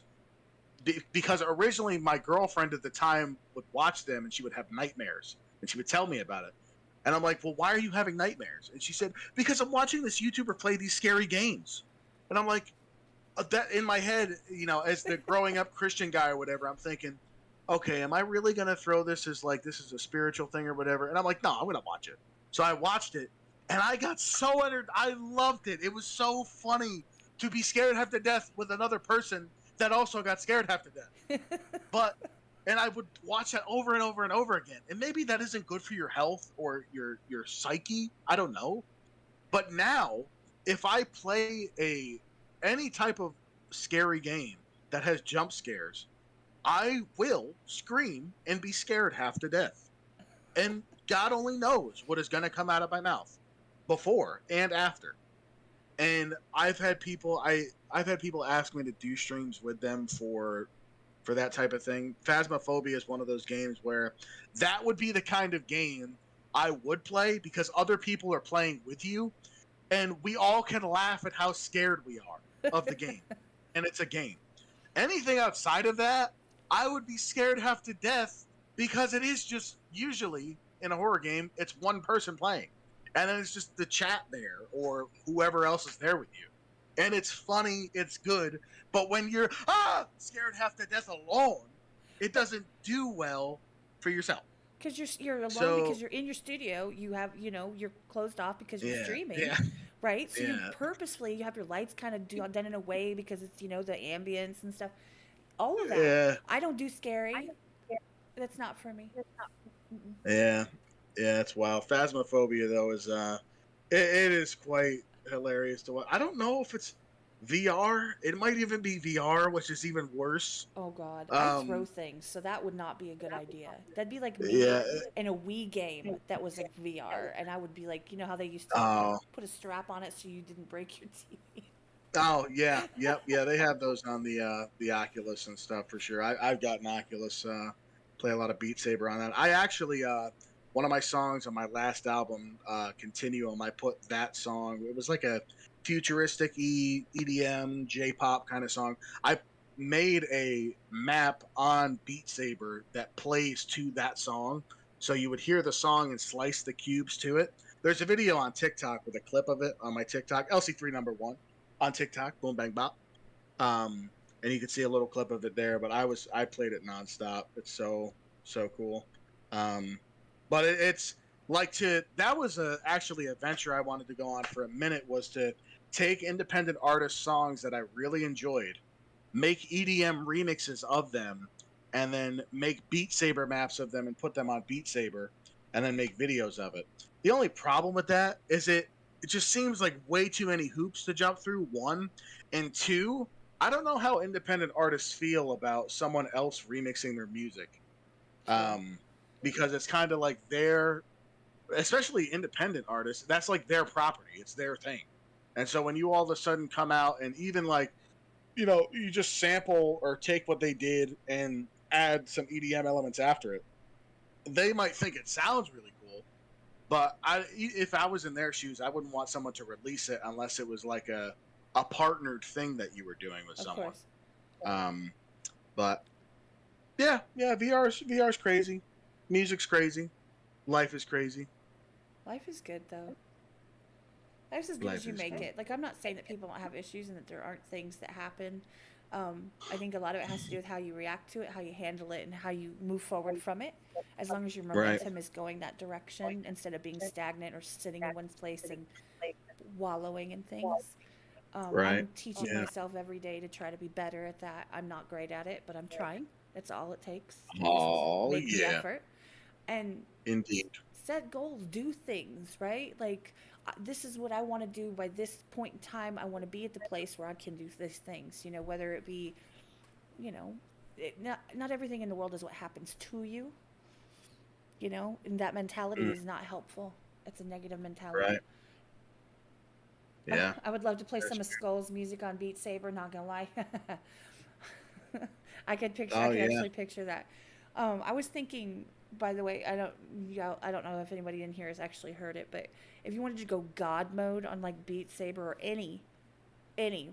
Speaker 2: because originally my girlfriend at the time would watch them and she would have nightmares and she would tell me about it. And I'm like, "Well, why are you having nightmares?" And she said, "Because I'm watching this YouTuber play these scary games." And I'm like, that in my head, as the growing up Christian guy or whatever, I'm thinking, okay, am I really gonna throw this as like this is a spiritual thing or whatever? And I'm like, no, I'm gonna watch it. So I watched it, and I got so I loved it. It was so funny to be scared half to death with another person that also got scared half to death. But and I would watch that over and over and over again. And maybe that isn't good for your health or your psyche. I don't know. But now, if I play a any type of scary game that has jump scares, I will scream and be scared half to death. And God only knows what is going to come out of my mouth before and after. And I've had people ask me to do streams with them for that type of thing. Phasmophobia is one of those games where that would be the kind of game I would play because other people are playing with you and we all can laugh at how scared we are of the game. And it's a game. Anything outside of that, I would be scared half to death because it is just usually in a horror game, it's one person playing. And then it's just the chat there or whoever else is there with you. And it's funny, it's good. But when you're scared half to death alone, it doesn't do well for yourself.
Speaker 1: Because you're alone, because
Speaker 2: So
Speaker 1: you're in your studio. You have, you're closed off because you're
Speaker 2: yeah,
Speaker 1: streaming,
Speaker 2: yeah,
Speaker 1: right? So
Speaker 2: yeah,
Speaker 1: you have your lights kind of done in a way because it's, the ambience and stuff. All of that.
Speaker 2: yeah.
Speaker 1: I don't do scary. That's not for me. Mm-mm.
Speaker 2: Yeah, yeah, it's wild. Phasmophobia though is it is quite hilarious to watch. I don't know if it's VR. It might even be VR, which is even worse.
Speaker 1: Oh God, I throw
Speaker 2: Um,
Speaker 1: things, so that would not be a good idea. That'd be like me
Speaker 2: yeah.
Speaker 1: in a Wii game that was like VR, and I would be like, how they used to
Speaker 2: Oh,
Speaker 1: put a strap on it so you didn't break your TV.
Speaker 2: oh, yeah, yep, yeah. They have those on the Oculus and stuff for sure. I've got an Oculus. Play a lot of Beat Saber on that. I actually one of my songs on my last album, Continuum. I put that song. It was like a futuristic EDM J-pop kind of song. I made a map on Beat Saber that plays to that song, so you would hear the song and slice the cubes to it. There's a video on TikTok with a clip of it on my TikTok, LC3 number one on TikTok, boom bang bop. And you can see a little clip of it there. But I played it nonstop. It's so cool. Um, but it's like that was actually a venture I wanted to go on for a minute was to take independent artist songs that I really enjoyed, make EDM remixes of them, and then make Beat Saber maps of them and put them on Beat Saber, and then make videos of it. The only problem with that is it just seems like way too many hoops to jump through. One, and two, I don't know how independent artists feel about someone else remixing their music,
Speaker 1: True.
Speaker 2: um, because it's kind of like their especially independent artists, that's like their property. It's their thing. And so when you all of a sudden come out and even like, you just sample or take what they did and add some EDM elements after it, they might think it sounds really cool. But if I was in their shoes, I wouldn't want someone to release it unless it was like a partnered thing that you were doing with
Speaker 1: Of
Speaker 2: someone.
Speaker 1: course.
Speaker 2: But yeah, VR's crazy. Music's crazy. Life is crazy.
Speaker 1: Life is good though. Life's as good as
Speaker 2: Life
Speaker 1: you
Speaker 2: is
Speaker 1: make
Speaker 2: good.
Speaker 1: it. Like, I'm not saying that people don't have issues and that there aren't things that happen. I think a lot of it has to do with how you react to it, how you handle it, and how you move forward from it. As long as your
Speaker 2: Right.
Speaker 1: momentum is going that direction instead of being stagnant or sitting in one place and wallowing in things.
Speaker 2: Right.
Speaker 1: I'm teaching
Speaker 2: Yeah.
Speaker 1: myself every day to try to be better at that. I'm not great at it, but I'm trying. That's all it takes. You just
Speaker 2: Oh
Speaker 1: make the
Speaker 2: yeah.
Speaker 1: effort and
Speaker 2: Indeed.
Speaker 1: set goals, do things, right? Like, this is what I want to do by this point in time. I want to be at the place where I can do these things, whether it be, you know, not everything in the world is what happens to you, and that mentality
Speaker 2: Mm,
Speaker 1: is not helpful. It's a negative mentality.
Speaker 2: right. Yeah.
Speaker 1: I would love to play
Speaker 2: That's
Speaker 1: some of Skullz music on Beat Saber, not gonna lie. I
Speaker 2: Oh
Speaker 1: could
Speaker 2: yeah.
Speaker 1: actually picture that. I was thinking, by the way, I don't know if anybody in here has actually heard it, but if you wanted to go God mode on like Beat Saber or any,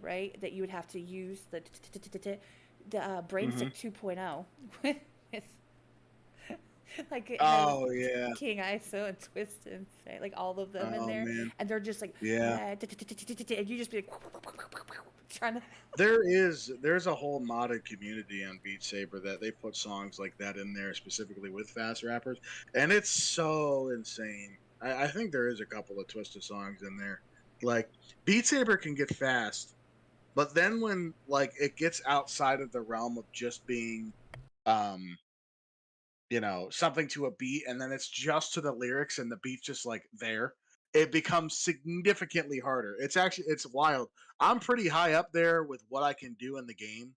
Speaker 1: right, that you would have to use the
Speaker 2: Hmm.
Speaker 1: Brainstick 2.0 with like it has
Speaker 2: Oh yeah.
Speaker 1: King ISO and Twist and say like all of them in
Speaker 2: Oh
Speaker 1: there,
Speaker 2: man.
Speaker 1: and they're just like
Speaker 2: Yeah.
Speaker 1: and you just be like trying to.
Speaker 2: There's a whole modded community on Beat Saber that they put songs like that in there specifically with fast rappers, and it's so insane. I think there is a couple of Twisted songs in there. Like Beat Saber can get fast, but then when like it gets outside of the realm of just being um something to a beat and then it's just to the lyrics and the beat's just like there, it becomes significantly harder. It's wild. I'm pretty high up there with what I can do in the game,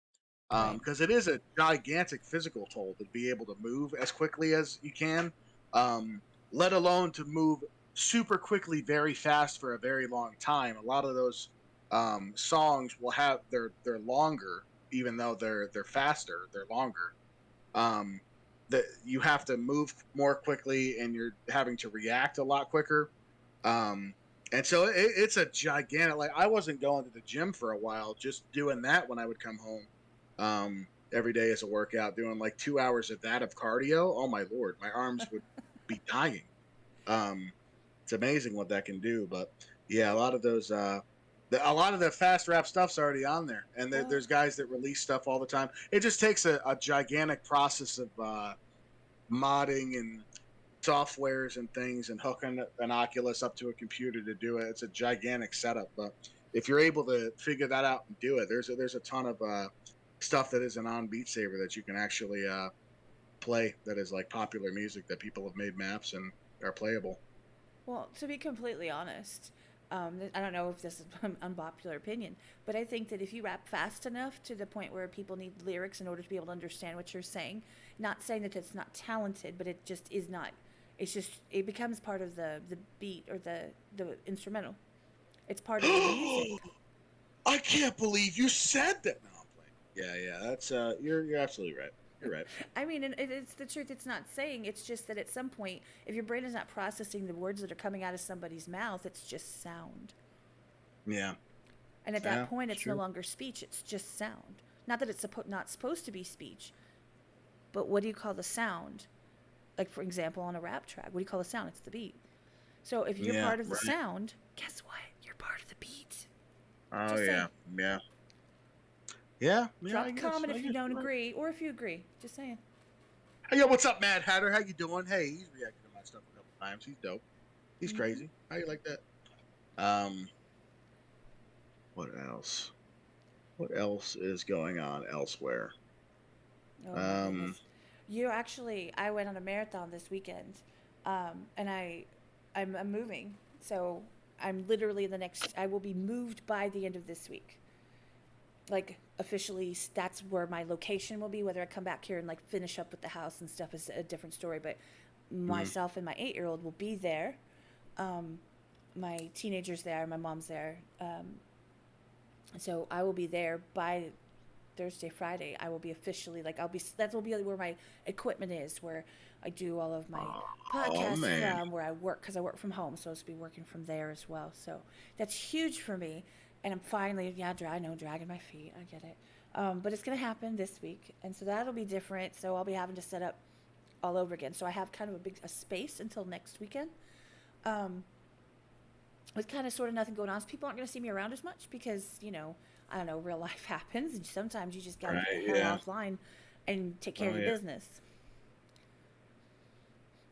Speaker 1: Right.
Speaker 2: because it is a gigantic physical toll to be able to move as quickly as you can, um let alone to move super quickly very fast for a very long time. A lot of those songs will have they're longer, even though they're faster, they're longer. um, that you have to move more quickly and you're having to react a lot quicker. Um, and so it's a gigantic. Like I wasn't going to the gym for a while, just doing that when I would come home every day as a workout, doing like 2 hours of that of cardio. Oh my lord, my arms would be dying. Um, it's amazing what that can do. But yeah, a lot of those. A lot of the fast rap stuff's already on there, and
Speaker 1: Well,
Speaker 2: there's guys that release stuff all the time. It just takes a gigantic process of modding and softwares and things, and hooking an Oculus up to a computer to do it. It's a gigantic setup, but if you're able to figure that out and do it, there's a ton of stuff that isn't on Beat Saber that you can actually play that is like popular music that people have made maps and are playable.
Speaker 1: well, to be completely honest, I don't know if this is an unpopular opinion, but I think that if you rap fast enough to the point where people need lyrics in order to be able to understand what you're saying, not saying that it's not talented, but it just is not. It's just it becomes part of the beat or the instrumental. It's part of the music.
Speaker 2: I can't believe you said that. No, I'm playing. Yeah, yeah. That's you're absolutely right. You're right.
Speaker 1: I mean, and it's the truth. It's not saying. It's just that at some point, if your brain is not processing the words that are coming out of somebody's mouth, it's just sound.
Speaker 2: Yeah.
Speaker 1: And at that
Speaker 2: Yeah.
Speaker 1: point,
Speaker 2: It's
Speaker 1: it's no
Speaker 2: true.
Speaker 1: longer speech. It's just sound. Not that it's not supposed to be speech, but what do you call the sound? Like for example, on a rap track, what do you call the sound? It's the beat. So if you're
Speaker 2: Yeah.
Speaker 1: part of the
Speaker 2: Right.
Speaker 1: sound, guess what? You're part of the beat.
Speaker 2: Oh
Speaker 1: Just
Speaker 2: yeah.
Speaker 1: saying.
Speaker 2: Yeah. Yeah. Yeah.
Speaker 1: Drop
Speaker 2: I
Speaker 1: a
Speaker 2: guess.
Speaker 1: comment
Speaker 2: I
Speaker 1: if you
Speaker 2: guess
Speaker 1: don't
Speaker 2: you're right.
Speaker 1: agree, or if you agree. Just saying.
Speaker 2: Hey, yo, what's up, Mad Hatter? How you doing? Hey, he's reacted to my stuff a couple times. He's dope. He's
Speaker 1: Mm-hmm.
Speaker 2: crazy. How you like that? Um. What else? What else is going on elsewhere?
Speaker 1: Oh my
Speaker 2: Um.
Speaker 1: goodness. I went on a marathon this weekend, and I'm moving, so I'm literally I will be moved by the end of this week. Like officially, that's where my location will be. Whether I come back here and like finish up with the house and stuff is a different story. But
Speaker 2: Mhm.
Speaker 1: myself and my 8-year-old will be there. Um, my teenager's there, my mom's there. So I will be there by Thursday, Friday. I will be officially like that will be where my equipment is, where I do all of my
Speaker 2: Oh
Speaker 1: podcasts
Speaker 2: man.
Speaker 1: from, where I work because I work from home, so I'll be working from there as well. So that's huge for me, and I'm finally I know dragging my feet. I get it, but it's gonna happen this week, and so that'll be different. So I'll be having to set up all over again. So I have kind of a space until next weekend. Um, with kind of sort of nothing going on. So people aren't going to see me around as much because, I don't know, real life happens. And sometimes you just got to get the
Speaker 2: Right.
Speaker 1: hell
Speaker 2: Yeah.
Speaker 1: offline and take care of
Speaker 2: Oh
Speaker 1: your
Speaker 2: yeah.
Speaker 1: business.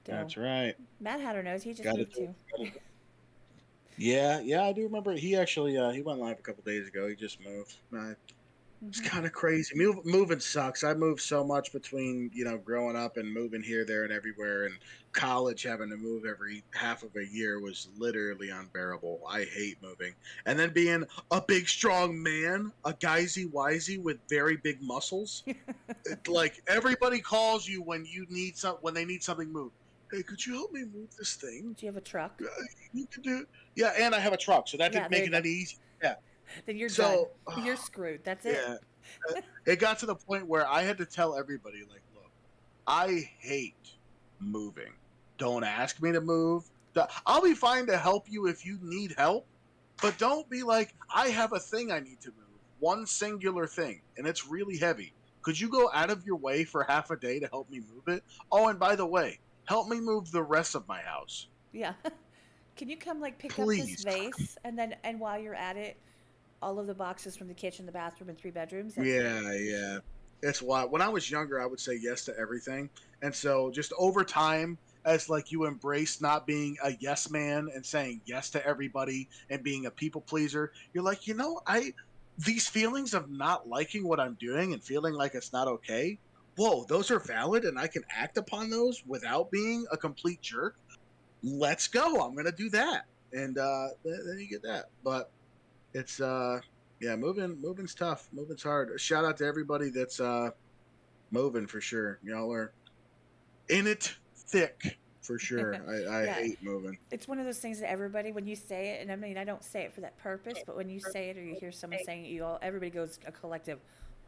Speaker 1: So
Speaker 2: That's right.
Speaker 1: Mad Hatter knows he just
Speaker 2: Got to
Speaker 1: moved
Speaker 2: do
Speaker 1: too.
Speaker 2: it. Yeah. Yeah. I do remember. He actually he went live a couple days ago. He just moved. It's
Speaker 1: Hmm.
Speaker 2: kind of crazy. Moving sucks. I moved so much between growing up and moving here, there, and everywhere, and college having to move every half of a year was literally unbearable. I hate moving, and then being a big, strong man, a guysy wisey with very big muscles. Like everybody calls you when they need something moved. Hey, could you help me move this thing?
Speaker 1: Do you have a truck?
Speaker 2: You can do. Yeah, and I have a truck, so that
Speaker 1: Yeah,
Speaker 2: didn't
Speaker 1: there
Speaker 2: make
Speaker 1: you
Speaker 2: it
Speaker 1: go.
Speaker 2: any easier. Yeah.
Speaker 1: Then you're done.
Speaker 2: So,
Speaker 1: You're screwed. That's it.
Speaker 2: yeah, it got to the point where I had to tell everybody, like, look, I hate moving. Don't ask me to move. I'll be fine to help you if you need help, but don't be like, I have a thing I need to move, one singular thing, and it's really heavy. Could you go out of your way for half a day to help me move it? Oh, and by the way, help me move the rest of my house,
Speaker 1: Yeah. Can you come like pick up this
Speaker 2: please.
Speaker 1: vase and while you're at it, all of the boxes from the kitchen, the bathroom, and 3 bedrooms? That's it.
Speaker 2: Yeah, yeah. It's why when I was younger, I would say yes to everything. And so just over time, as like you embrace not being a yes man and saying yes to everybody and being a people pleaser, you're like, these feelings of not liking what I'm doing and feeling like it's not okay. Whoa, those are valid and I can act upon those without being a complete jerk. Let's go. I'm gonna do that. And then you get that. But it's yeah, moving's tough. Moving's hard. Shout out to everybody that's moving for sure. Y'all are in it thick for sure. I
Speaker 1: Yeah,
Speaker 2: hate moving.
Speaker 1: it's one of those things that everybody, when you say it, and I mean, I don't say it for that purpose, but when you say it or you hear someone saying it, everybody goes a collective,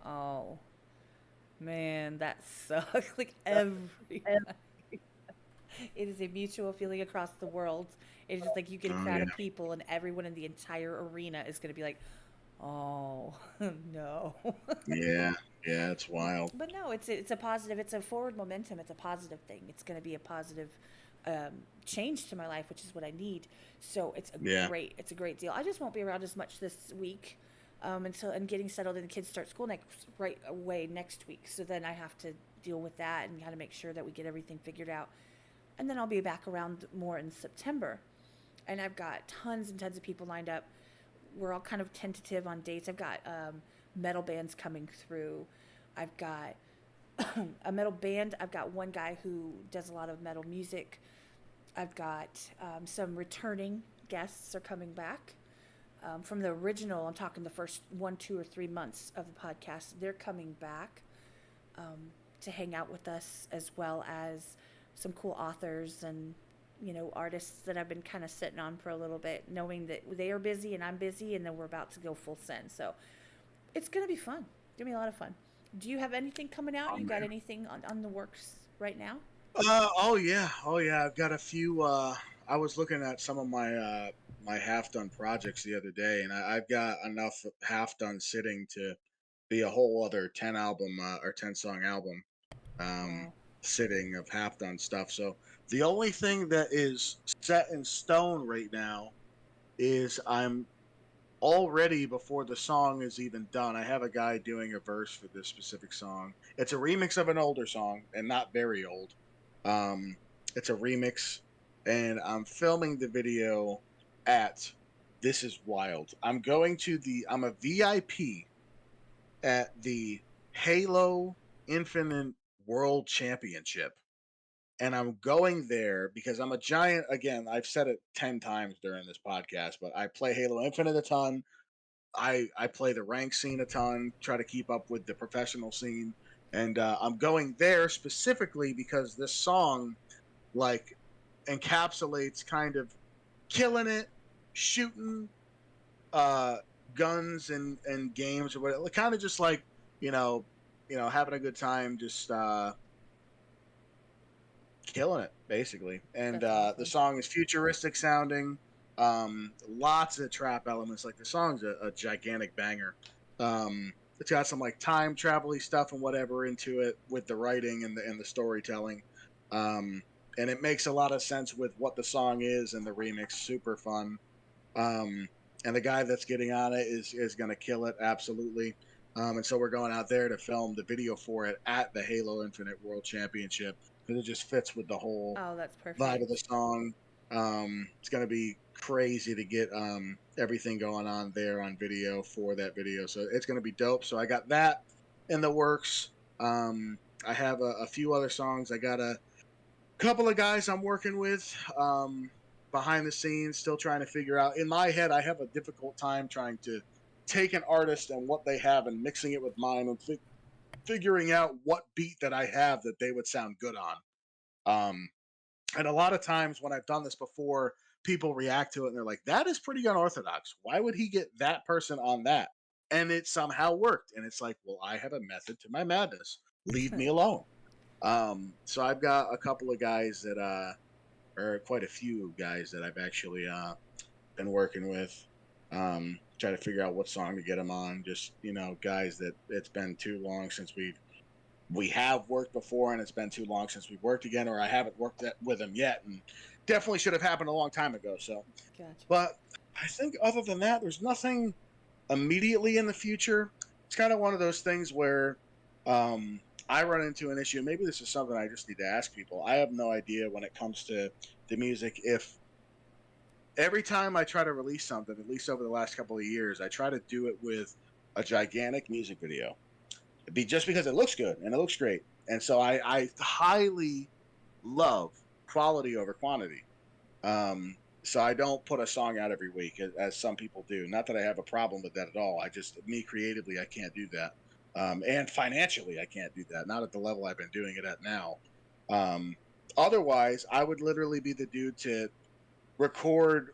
Speaker 1: oh man, that sucks. Like everybody, it is a mutual feeling across the world. It's just like you get a
Speaker 2: Oh
Speaker 1: crowd
Speaker 2: yeah.
Speaker 1: of people, and everyone in the entire arena is going to be like, oh no.
Speaker 2: Yeah. Yeah, it's wild.
Speaker 1: But no, it's a positive. It's a forward momentum. It's a positive thing. It's going to be a positive change to my life, which is what I need. So
Speaker 2: Yeah.
Speaker 1: it's a great deal. I just won't be around as much this week until and getting settled and the kids start school right away next week. So then I have to deal with that and kind of make sure that we get everything figured out. And then I'll be back around more in September. And I've got tons and tons of people lined up. We're all kind of tentative on dates. I've got metal bands coming through. I've got a metal band. I've got one guy who does a lot of metal music. I've got some returning guests are coming back from the original. I'm talking the first 1, 2, or 3 months of the podcast. They're coming back to hang out with us, as well as some cool authors and artists that I've been kind of sitting on for a little bit, knowing that they are busy and I'm busy, and then we're about to go full send. So it's gonna be fun. It's gonna be a lot of fun. Do you have anything coming out?
Speaker 2: Oh
Speaker 1: You got
Speaker 2: man.
Speaker 1: anything on the works right now?
Speaker 2: Oh yeah. Oh yeah. I've got a few I was looking at some of my half done projects the other day and I've got enough half done sitting to be a whole other 10 album or 10 song album um,
Speaker 1: Wow.
Speaker 2: sitting of half done stuff. So the only thing that is set in stone right now is I'm already before the song is even done. I have a guy doing a verse for this specific song. It's a remix of an older song and not very old. Um, it's a remix, and I'm filming the video at. This is wild. I'm a VIP at the Halo Infinite World Championship. And I'm going there because I'm a giant. Again, I've said it 10 times during this podcast, but I play Halo Infinite a ton. I play the rank scene a ton, try to keep up with the professional scene. And I'm going there specifically because this song like encapsulates kind of killing it, shooting, uh, guns and games or whatever. Kind of just like you know, having a good time, just killing it basically. And
Speaker 1: That's
Speaker 2: the
Speaker 1: awesome.
Speaker 2: song is futuristic sounding. Lots of trap elements. Like the song's a gigantic banger. It's got some like time travel-y stuff and whatever into it with the writing and the storytelling. Um, and it makes a lot of sense with what the song is and the remix. Super fun. Um, and the guy that's getting on it is going to kill it absolutely. And so we're going out there to film the video for it at the Halo Infinite World Championship because it just fits with the whole
Speaker 1: Oh, that's
Speaker 2: vibe of the
Speaker 1: perfect.
Speaker 2: song. It's going to be crazy to get everything going on there on video for that video. So it's going to be dope. So I got that in the works. Um, I have a few other songs. I got a couple of guys I'm working with behind the scenes, still trying to figure out. In my head, I have a difficult time trying to take an artist and what they have and mixing it with mine and figuring out what beat that I have that they would sound good on. Um, and a lot of times when I've done this before, people react to it and they're like, that is pretty unorthodox. Why would he get that person on that? And it somehow worked. And it's like, well, I have a method to my madness. Leave me alone. So I've got a couple of guys that or quite a few guys that I've actually been working with. Try to figure out what song to get them on. Just guys that it's been too long since we have worked before, and it's been too long since we've worked again, or I haven't worked with them yet, and definitely should have happened a long time ago. So,
Speaker 1: Gotcha.
Speaker 2: but I think other than that, there's nothing immediately in the future. It's kind of one of those things where I run into an issue. Maybe this is something I just need to ask people. I have no idea when it comes to the music. If every time I try to release something, at least over the last couple of years, I try to do it with a gigantic music video. It'd be just because it looks good and it looks great. And so I highly love quality over quantity. So I don't put a song out every week as some people do. Not that I have a problem with that at all. I just me creatively I can't do that, and financially I can't do that. Not at the level I've been doing it at now. Um, Otherwise, I would literally be the dude to record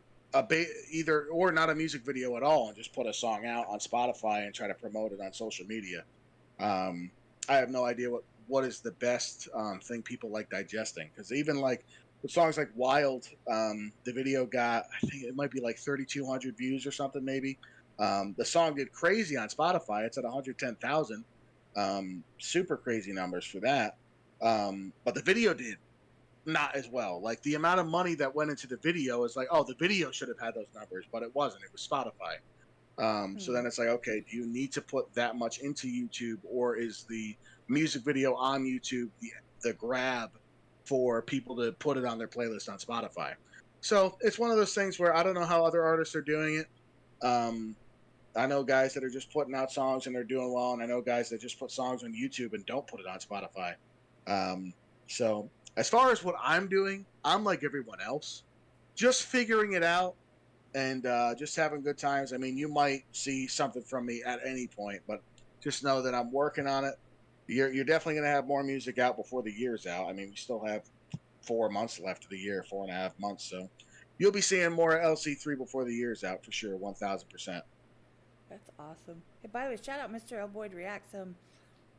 Speaker 2: either or not a music video at all and just put a song out on Spotify and try to promote it on social media. Um, I have no idea what is the best thing people like digesting because even like with songs like Wild, the video got I think it might be like 3,200 views or something maybe. The song did crazy on Spotify. It's at 110,000. Super crazy numbers for that. But the video did not as well. Like the amount of money that went into the video is like, oh, the video should have had those numbers, but it wasn't. It was Spotify. So
Speaker 1: Hmm.
Speaker 2: then it's like, okay, do you need to put that much into YouTube, or is the music video on YouTube the grab for people to put it on their playlist on Spotify? So it's one of those things where I don't know how other artists are doing it. I know guys that are just putting out songs and they're doing well, and I know guys that just put songs on YouTube and don't put it on Spotify. Um, so as far as what I'm doing, I'm like everyone else, just figuring it out and just having good times. I mean, you might see something from me at any point, but just know that I'm working on it. You're definitely going to have more music out before the year's out. I mean, we still have 4 months left of the year, 4.5 months. So you'll be seeing more LC3 before the year's out for sure, 1,000%.
Speaker 1: That's awesome. Hey, by the way, shout out Mr. Elboyd Reacts.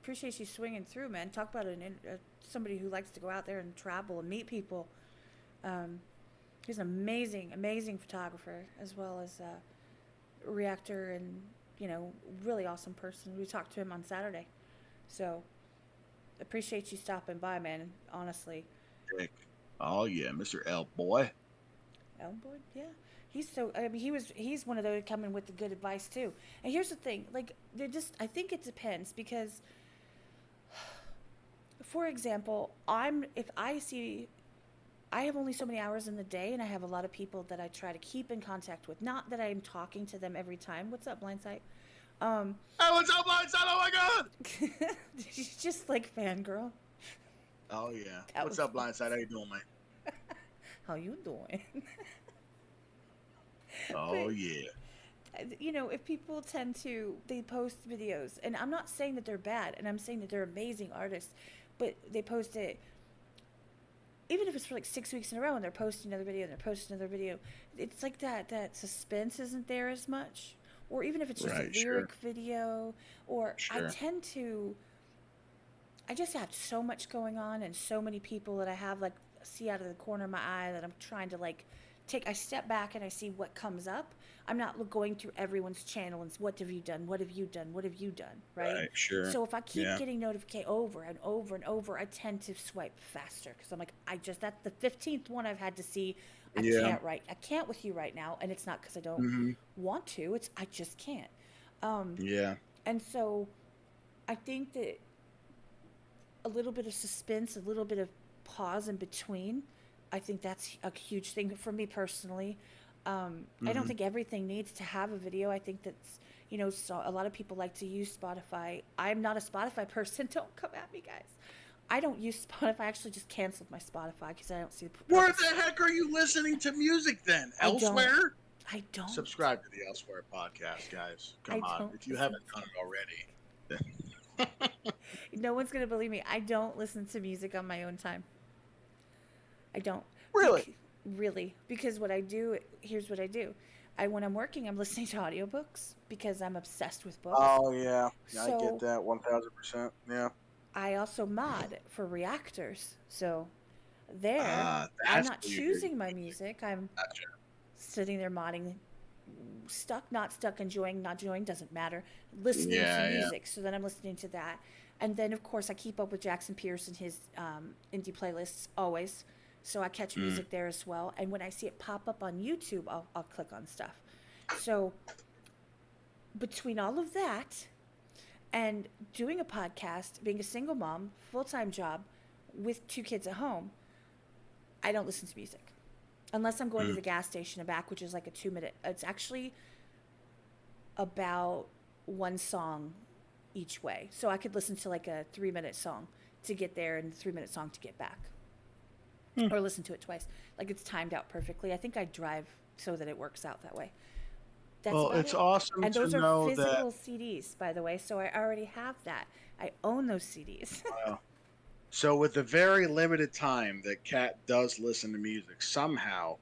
Speaker 1: Appreciate you swinging through, man. Talk about somebody who likes to go out there and travel and meet people. Um, he's an amazing, amazing photographer as well as a reactor and really awesome person. We talked to him on Saturday, so appreciate you stopping by, man. Honestly,
Speaker 2: Oh, yeah, Mr. L boy.
Speaker 1: Elmwood, yeah. He's so. I mean, he's one of those coming with the good advice too. And here's the thing, like they just. I think it depends because, for example, if I see. I have only so many hours in the day, and I have a lot of people that I try to keep in contact with. Not that I'm talking to them every time. What's up, Blindsight? Um,
Speaker 2: Hey, what's up, Blindside? Oh, my God.
Speaker 1: she's just like fangirl.
Speaker 2: Oh, yeah.
Speaker 1: That
Speaker 2: What's
Speaker 1: was
Speaker 2: up, Blindside? How you doing, man?
Speaker 1: how you doing?
Speaker 2: Oh,
Speaker 1: But
Speaker 2: yeah.
Speaker 1: if people tend to they post videos, and I'm not saying that they're bad, and I'm saying that they're amazing artists, but they post it even if it's for like 6 weeks in a row and they're posting another video and they're posting another video, it's like that suspense isn't there as much. Or even if it's just a
Speaker 2: Right. Sure.
Speaker 1: lyric video, or
Speaker 2: Sure.
Speaker 1: I just have so much going on and so many people that I have like see out of the corner of my eye that I'm trying to like I step back and I see what comes up. I'm not going through everyone's channel and what have you done? What have you done? What have you done? Right?
Speaker 2: Right. Sure.
Speaker 1: So if I keep
Speaker 2: Yeah.
Speaker 1: getting notification over and over and over, I tend to swipe faster because I'm like, that's the 15th one I've had to see.
Speaker 2: Yeah.
Speaker 1: I can't with you right now. And it's not because I don't
Speaker 2: Hmm.
Speaker 1: want to, I just can't. Um,
Speaker 2: Yeah.
Speaker 1: and so I think that a little bit of suspense, a little bit of pause in between. I think that's a huge thing for me personally. I don't
Speaker 2: Hmm.
Speaker 1: think everything needs to have a video. I think that's, so a lot of people like to use Spotify. I'm not a Spotify person. Don't come at me, guys. I don't use Spotify. I actually just canceled my Spotify because I don't see the
Speaker 2: Where
Speaker 1: purpose.
Speaker 2: the heck are you listening to music then?
Speaker 1: I don't.
Speaker 2: Elsewhere?
Speaker 1: I don't.
Speaker 2: Subscribe to the Elsewhere podcast, guys.
Speaker 1: I
Speaker 2: Come on.
Speaker 1: don't
Speaker 2: If you
Speaker 1: listen.
Speaker 2: haven't done it already.
Speaker 1: No one's gonna believe me. I don't listen to music on my own time. I don't.
Speaker 2: Really?
Speaker 1: Really, because what I do, here's what I do. When I'm working, I'm listening to audiobooks because I'm obsessed with books.
Speaker 2: Oh yeah, I get
Speaker 1: So
Speaker 2: that 1000%. Yeah.
Speaker 1: I also mod for reactors. So there, I'm
Speaker 2: That's
Speaker 1: not
Speaker 2: what you're doing.
Speaker 1: choosing my music. I'm
Speaker 2: Gotcha.
Speaker 1: sitting there modding, stuck, not stuck, enjoying, not enjoying, doesn't matter. Listening to
Speaker 2: Yeah, yeah.
Speaker 1: music. So then I'm listening to that. And then, of course, I keep up with Jackson Pierce and his indie playlists always. So I catch
Speaker 2: Mm.
Speaker 1: music there as well. And when I see it pop up on YouTube, I'll click on stuff. So between all of that and doing a podcast, being a single mom, full time job with 2 kids at home, I don't listen to music unless I'm going to
Speaker 2: Mm.
Speaker 1: the gas station and back, which is like a 2 minute. It's actually about one song each way. So I could listen to like a 3 minute song to get there and a 3 minute song to get back,
Speaker 2: Mm.
Speaker 1: or listen to it twice. Like it's timed out perfectly. I think I drive so that it works out that way. That's
Speaker 2: Well,
Speaker 1: about
Speaker 2: it's
Speaker 1: it.
Speaker 2: awesome
Speaker 1: And
Speaker 2: to
Speaker 1: those are
Speaker 2: know that.
Speaker 1: physical CDs, by the way. So I already have that. I own those CDs.
Speaker 2: Wow. So, with the very limited time that Kat does listen to music, somehow,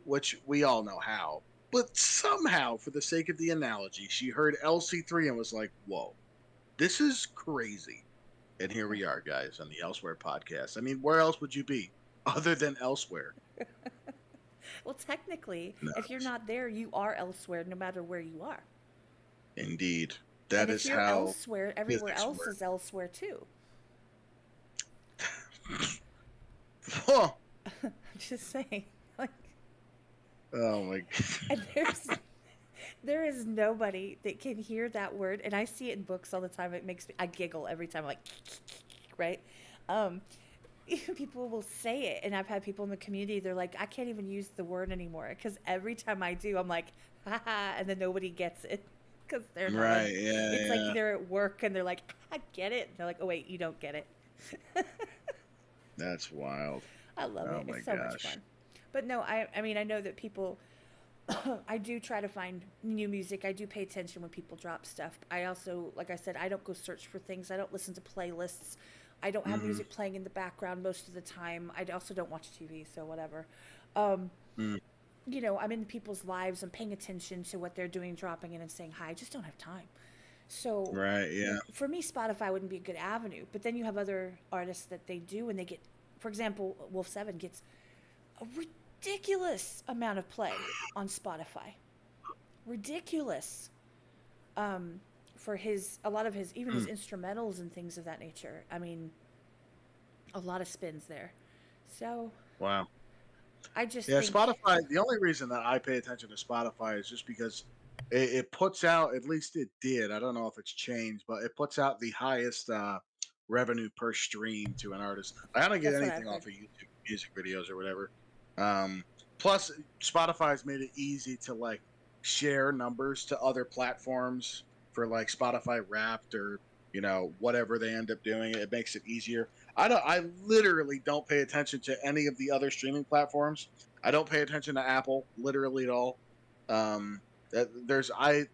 Speaker 2: which we all know how, but somehow, for the sake of the analogy, she heard LC3 and was like, whoa, this is crazy. And here we are, guys, on the Elsewhere podcast. I mean, where else would you be other than elsewhere?
Speaker 1: Well, technically,
Speaker 2: No,
Speaker 1: if you're not there, you are elsewhere, no matter where you are.
Speaker 2: indeed.
Speaker 1: And
Speaker 2: That
Speaker 1: if
Speaker 2: is
Speaker 1: you're
Speaker 2: how
Speaker 1: elsewhere, everywhere
Speaker 2: physics
Speaker 1: else
Speaker 2: work.
Speaker 1: is elsewhere too.
Speaker 2: Huh.
Speaker 1: I'm just saying. Like,
Speaker 2: Oh my
Speaker 1: and there is nobody that can hear that word, and I see it in books all the time. I giggle every time. I'm like, right? Um, People will say it, and I've had people in the community. They're like, I can't even use the word anymore because every time I do, I'm like, haha, and then nobody gets it because they're not.
Speaker 2: Right, yeah,
Speaker 1: It's like
Speaker 2: yeah.
Speaker 1: they're at work and they're like, I get it. And they're like, oh wait, you don't get it.
Speaker 2: That's wild.
Speaker 1: I love
Speaker 2: Oh
Speaker 1: it.
Speaker 2: my
Speaker 1: It's so much
Speaker 2: gosh.
Speaker 1: fun. But no, I mean, I know that people. I do try to find new music. I do pay attention when people drop stuff. I also, like I said, I don't go search for things. I don't listen to playlists. I don't have
Speaker 2: Hmm.
Speaker 1: music playing in the background most of the time. I also don't watch TV, so whatever. Um,
Speaker 2: Mm.
Speaker 1: I'm in people's lives. I'm paying attention to what they're doing, dropping in and saying hi. I just don't have time. So
Speaker 2: Right, yeah.
Speaker 1: for me, Spotify wouldn't be a good avenue. But then you have other artists that they do, and they get, for example, Wolf 7 gets a ridiculous amount of play on Spotify. Ridiculous. For a lot of his, even his
Speaker 2: Mm.
Speaker 1: instrumentals and things of that nature. I mean, a lot of spins there. So
Speaker 2: Wow.
Speaker 1: I just
Speaker 2: Yeah,
Speaker 1: think,
Speaker 2: Spotify. The only reason that I pay attention to Spotify is just because it puts out, at least it did. I don't know if it's changed, but it puts out the highest revenue per stream to an artist. I don't get
Speaker 1: that's what I've
Speaker 2: anything
Speaker 1: heard.
Speaker 2: off of YouTube music videos or whatever. Um, Plus, Spotify's made it easy to like share numbers to other platforms for like Spotify Wrapped or whatever they end up doing. It makes it easier. I literally don't pay attention to any of the other streaming platforms. I don't pay attention to Apple literally at all. Um, I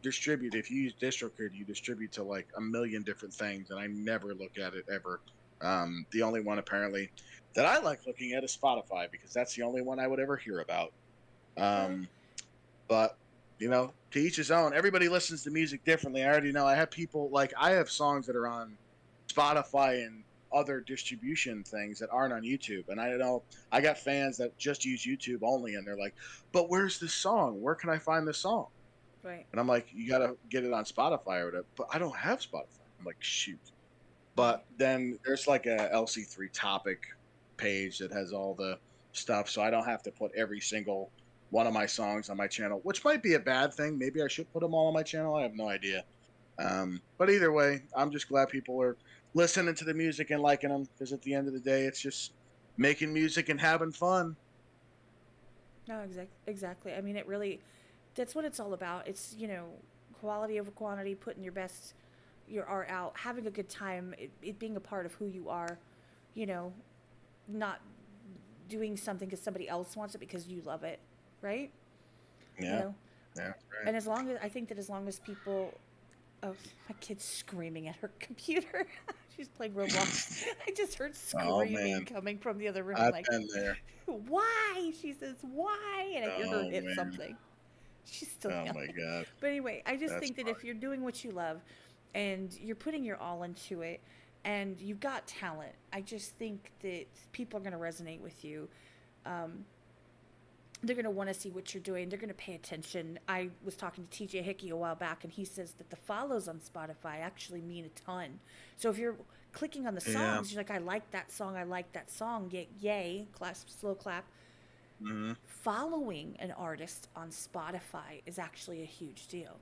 Speaker 2: distribute. If you use DistroKid, you distribute to like a million different things, and I never look at it ever. The only one apparently that I like looking at is Spotify because that's the only one I would ever hear about.
Speaker 1: Yeah.
Speaker 2: Um, but to each his own. Everybody listens to music differently. I already know. I have people like I have songs that are on Spotify and other distribution things that aren't on YouTube. And I know I got fans that just use YouTube only, and they're like, "But where's this song? Where can I find this song?"
Speaker 1: Right.
Speaker 2: And I'm like, "You gotta get it on Spotify or whatever." But I don't have Spotify. I'm like, "Shoot." But
Speaker 1: Right.
Speaker 2: then there's like a LC3 topic page that has all the stuff, so I don't have to put every single one of my songs on my channel, which might be a bad thing. Maybe I should put them all on my channel. I have no idea. But either way, I'm just glad people are listening to the music and liking them because at the end of the day, it's just making music and having fun.
Speaker 1: No, exactly. I mean, it really, that's what it's all about. It's, quality over quantity, putting your art out, having a good time, it being a part of who you are, you know, not doing something because somebody else wants it because you love it, right? You
Speaker 2: Yeah,
Speaker 1: know,
Speaker 2: yeah, right.
Speaker 1: and I think that as long as people, oh, my kid's screaming at her computer. She's playing Roblox. I just heard
Speaker 2: Oh
Speaker 1: screaming
Speaker 2: man,
Speaker 1: coming from the other room. I'm
Speaker 2: I've
Speaker 1: like,
Speaker 2: been there.
Speaker 1: why? She says, why? And I hear her
Speaker 2: Oh
Speaker 1: hit
Speaker 2: man,
Speaker 1: something. She's still
Speaker 2: oh my
Speaker 1: yelling.
Speaker 2: god,
Speaker 1: But anyway, I just
Speaker 2: that's
Speaker 1: think that if you're doing what you love and you're putting your all into it and you've got talent, I just think that people are going to resonate with you. Um, they're going to want to see what you're doing. They're going to pay attention. I was talking to TJ Hickey a while back, and he says that the follows on Spotify actually mean a ton. So if you're clicking on the
Speaker 2: yeah.
Speaker 1: songs, you're like, I like that song. I like that song. Yay, clap, slow clap.
Speaker 2: Hmm.
Speaker 1: Following an artist on Spotify is actually a huge deal,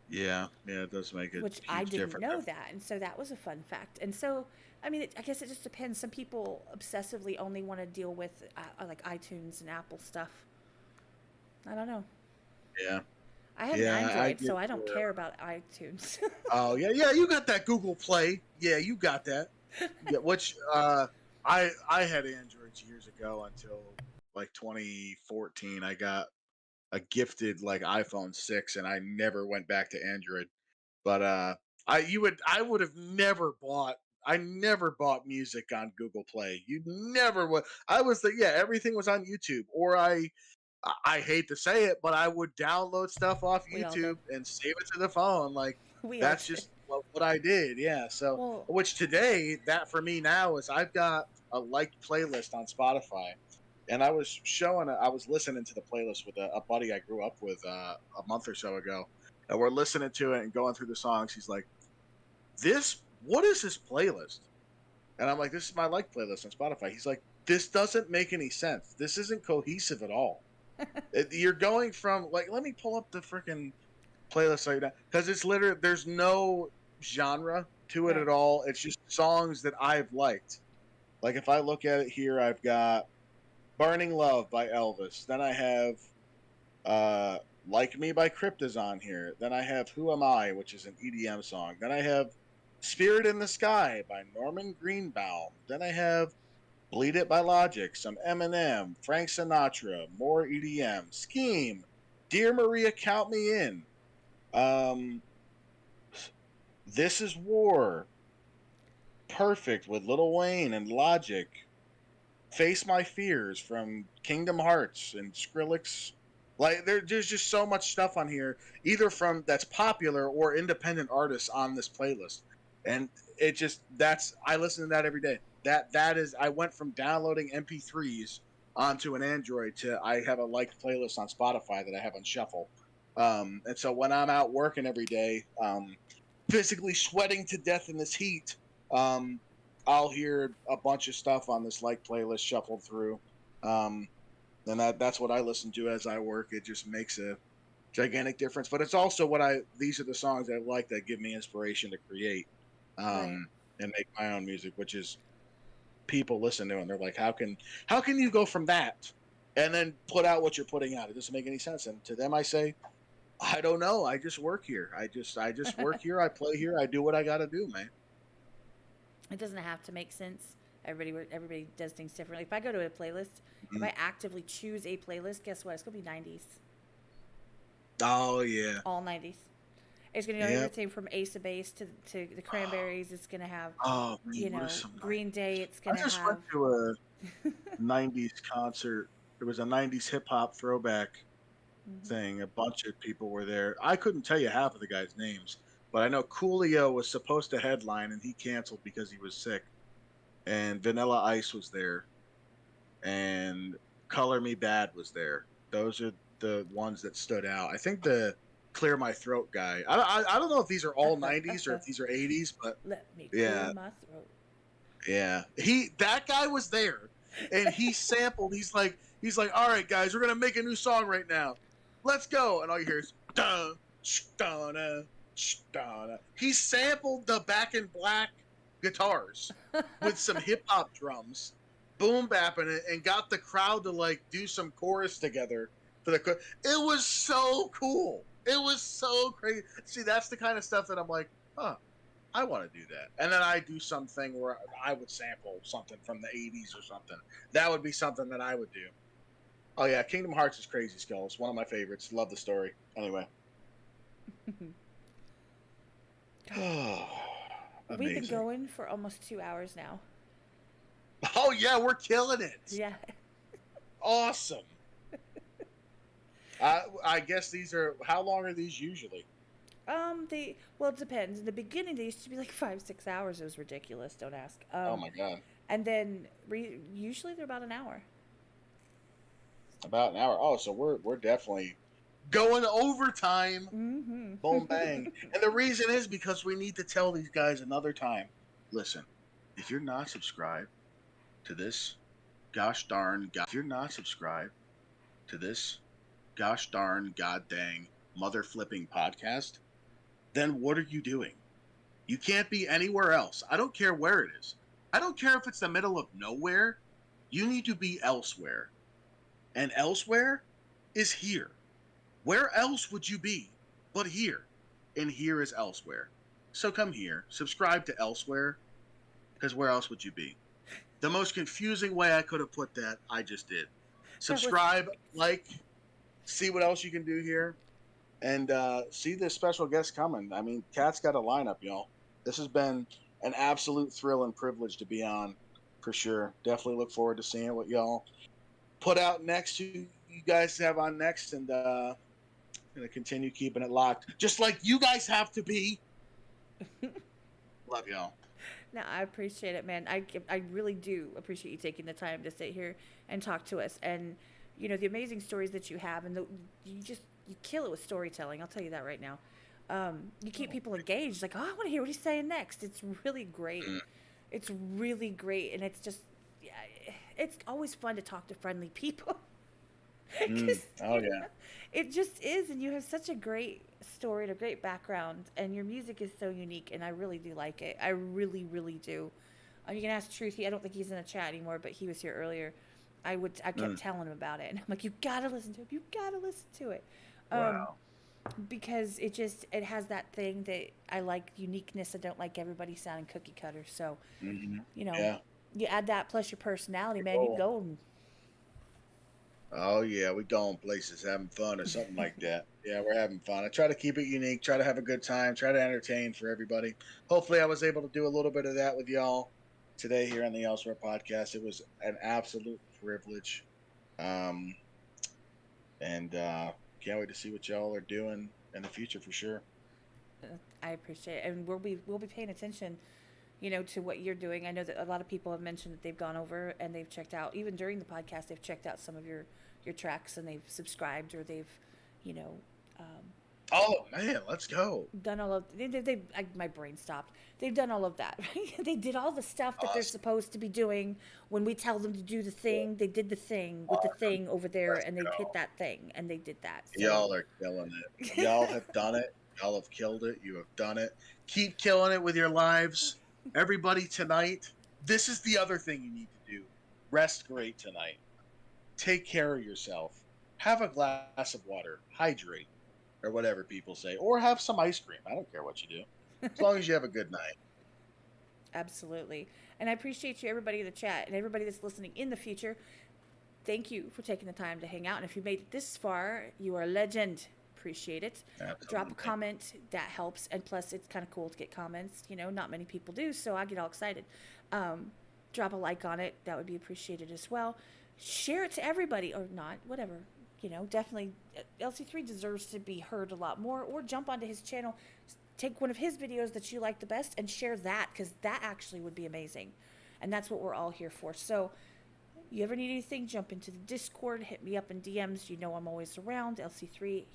Speaker 2: Yeah, yeah, it does make a
Speaker 1: which I
Speaker 2: huge
Speaker 1: didn't
Speaker 2: difference.
Speaker 1: know that. And so that was a fun fact. And so, I mean, I guess it just depends. Some people obsessively only want to deal with like iTunes and Apple stuff. I don't know.
Speaker 2: Yeah,
Speaker 1: I have an
Speaker 2: yeah, I
Speaker 1: Android,
Speaker 2: get
Speaker 1: so I don't
Speaker 2: your.
Speaker 1: care about iTunes.
Speaker 2: Oh yeah, yeah, you got that Google Play. Yeah, you got that. Yeah, which I had Androids years ago until like 2014. I got a gifted like iPhone 6, and I never went back to Android. But I would have never bought. I never bought music on Google Play. You never would. I was the yeah. Everything was on YouTube, or I hate to say it, but I would download stuff off
Speaker 1: We all did.
Speaker 2: YouTube and save it to the phone. Like
Speaker 1: We all
Speaker 2: that's
Speaker 1: did.
Speaker 2: just what I did. Yeah. So,
Speaker 1: Well,
Speaker 2: which today that for me now is I've got a liked playlist on Spotify, and I was listening to the playlist with a buddy I grew up with a month or so ago, and we're listening to it and going through the songs. He's like, what is this playlist?" And I'm like, "This is my liked playlist on Spotify." He's like, "This doesn't make any sense. This isn't cohesive at all." You're going from like, let me pull up the freaking playlist right now because it's literally there's no genre to it
Speaker 1: right.
Speaker 2: at all. It's just songs that I've liked. Like if I look at it here, I've got "Burning Love" by Elvis. Then I have uh, "Like Me" by Crypto's on here. Then I have "Who Am I," which is an EDM song. Then I have "Spirit in the Sky" by Norman Greenbaum. Then I have "Bleed It" by Logic, some Eminem, Frank Sinatra, more EDM, Scheme, "Dear Maria, Count Me In," um, "This Is War," "Perfect" with Lil Wayne and Logic, "Face My Fears" from Kingdom Hearts and Skrillex. Like there's just so much stuff on here, either from that's popular or independent artists on this playlist, and it just that's I listen to that every day. That is I went from downloading MP3s onto an Android to I have a liked playlist on Spotify that I have on shuffle. And so when I'm out working every day, physically sweating to death in this heat, um, I'll hear a bunch of stuff on this like playlist shuffled through. Um, and that's what I listen to as I work. It just makes a gigantic difference. But it's also these are the songs I like that give me inspiration to create
Speaker 1: Right.
Speaker 2: and make my own music, which is people listen to it and they're like, how can you go from that and then put out what you're putting out? It doesn't make any sense. And to them I say, I don't know. I just work here. I just work here. I play here. I do what I gotta do, man.
Speaker 1: It doesn't have to make sense. Everybody does things differently. If I go to a playlist, if
Speaker 2: Mhm.
Speaker 1: I actively choose a playlist, guess what? It's gonna be 90s,
Speaker 2: Oh yeah.
Speaker 1: all 90s. It's going to know
Speaker 2: Yep.
Speaker 1: everything from Ace of Base to the Cranberries. It's going to have,
Speaker 2: Oh man,
Speaker 1: you
Speaker 2: what is
Speaker 1: know,
Speaker 2: some
Speaker 1: Green
Speaker 2: 90s?
Speaker 1: Day. It's
Speaker 2: I
Speaker 1: going to
Speaker 2: just went
Speaker 1: have.
Speaker 2: to a 90s concert. It was a 90s hip hop throwback
Speaker 1: Mhm.
Speaker 2: thing. A bunch of people were there. I couldn't tell you half of the guys' names, but I know Coolio was supposed to headline and he canceled because he was sick. And Vanilla Ice was there, and Color Me Bad was there. Those are the ones that stood out. I think the Clear My Throat guy. I don't know if these are all 90s or if these are 80s, but
Speaker 1: Let me clear
Speaker 2: yeah,
Speaker 1: my throat.
Speaker 2: yeah. That guy was there, and he sampled. He's like, all right, guys, we're gonna make a new song right now. Let's go. And all you hear is da da da da. He sampled the Back in Black guitars with some hip hop drums, boom bapping it, and got the crowd to like do some chorus together for the. It was so cool. It was so crazy. See, that's the kind of stuff that I'm like, huh. I want to do that. And then I do something where I would sample something from the 80s or something. That would be something that I would do. Oh, yeah. Kingdom Hearts is crazy, Skullz. One of my favorites. Love the story. Anyway.
Speaker 1: We've been
Speaker 2: Amazing.
Speaker 1: going for almost 2 hours now.
Speaker 2: Oh, yeah. We're killing it.
Speaker 1: Yeah.
Speaker 2: Awesome. I guess these are, how long are these usually?
Speaker 1: Well, it depends. In the beginning, they used to be like 5, 6 hours. It was ridiculous. Don't ask.
Speaker 2: Oh, my God.
Speaker 1: And then usually they're about an hour.
Speaker 2: About an hour. Oh, so we're definitely going overtime.
Speaker 1: Mm-hmm.
Speaker 2: Boom, bang. And the reason is because we need to tell these guys another time. Listen, if you're not subscribed to this if you're not subscribed to this gosh darn god dang mother flipping podcast, then what are you doing? You can't be anywhere else. I don't care where it is. I don't care if it's the middle of nowhere. You need to be elsewhere. And elsewhere is here. Where else would you be but here? And here is elsewhere. So come here, subscribe to elsewhere, because where else would you be? The most confusing way I could have put that, I just did. Subscribe, like, see what else you can do here, and see this special guest coming. I mean, Kat's got a lineup, y'all. This has been an absolute thrill and privilege to be on, for sure. Definitely look forward to seeing what y'all put out next, who you guys have on next, and gonna continue keeping it locked, just like you guys have to be. Love y'all.
Speaker 1: No, I appreciate it, man. I really do appreciate you taking the time to sit here and talk to us, and the amazing stories that you have, and you kill it with storytelling. I'll tell you that right now. You keep people engaged. Like, oh, I want to hear what he's saying next. It's really great. It's really great, and it's just, yeah, it's always fun to talk to friendly people. 'Cause,
Speaker 2: Oh yeah.
Speaker 1: it just is, and you have such a great story and a great background, and your music is so unique, and I really do like it. I really, really do. You can ask Truthy. I don't think he's in the chat anymore, but he was here earlier. I kept telling him about it, and I'm like, you gotta listen to it. You gotta listen to it. Um,
Speaker 2: Wow.
Speaker 1: because it has that thing that I like, uniqueness. I don't like everybody sounding cookie cutter. So, you know,
Speaker 2: Yeah.
Speaker 1: you add that plus your personality, man. You
Speaker 2: Oh.
Speaker 1: go.
Speaker 2: Oh yeah, we going places, having fun or something like that. Yeah, we're having fun. I try to keep it unique, try to have a good time, try to entertain for everybody. Hopefully, I was able to do a little bit of that with y'all today here on the Elsewhere podcast. It was an absolute privilege, um, and can't wait to see what y'all are doing in the future for sure.
Speaker 1: I appreciate it, and we'll be paying attention, to what you're doing. I know that a lot of people have mentioned that they've gone over and they've checked out, even during the podcast, they've checked out some of your tracks, and they've subscribed, or they've, you know, um,
Speaker 2: Oh man, let's go!
Speaker 1: done all of my brain stopped. They've done all of that. Right? They did all the stuff that they're
Speaker 2: Awesome,
Speaker 1: supposed to be doing when we tell them to do the thing. They did the thing with the
Speaker 2: awesome.
Speaker 1: thing over there,
Speaker 2: Let's
Speaker 1: and they hit
Speaker 2: go!
Speaker 1: that thing, and they did that. So,
Speaker 2: Y'all are killing it. Y'all have done it. Y'all have killed it. You have done it. Keep killing it with your lives. Everybody tonight, this is the other thing you need to do. Rest great tonight. Take care of yourself. Have a glass of water. Hydrate. Or whatever people say. Or have some ice cream. I don't care what you do. As long as you have a good night.
Speaker 1: absolutely. And I appreciate you, everybody in the chat, and everybody that's listening in the future. Thank you for taking the time to hang out. And if you made it this far, you are a legend. appreciate it. Drop a
Speaker 2: Absolutely.
Speaker 1: comment, that helps. And plus, it's kind of cool to get comments. You know, not many people do, so I get all excited. Drop a like on it, that would be appreciated as well. Share it to everybody, or not, whatever. You know, definitely, LC3 deserves to be heard a lot more, or jump onto his channel, take one of his videos that you like the best and share that, because that actually would be amazing. And that's what we're all here for. So, you ever need anything, jump into the Discord, hit me up in DMs. You know I'm always around. LC3,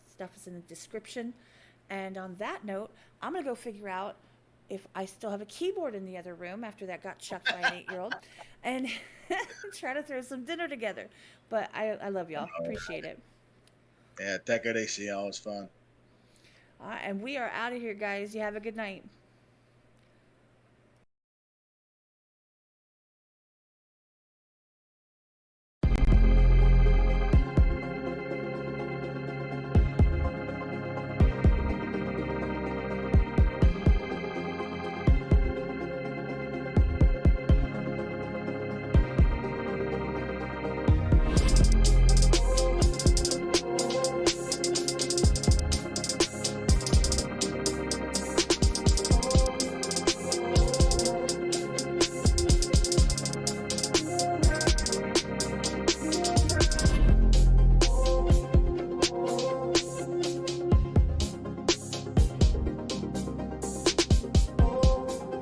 Speaker 1: stuff is in the description. And on that note, I'm going to go figure out if I still have a keyboard in the other room after that got chucked by an 8-year-old, and try to throw some dinner together. But I love y'all. Appreciate it.
Speaker 2: Yeah, Tech at ACL is fun.
Speaker 1: And we are out of here, guys. You have a good night.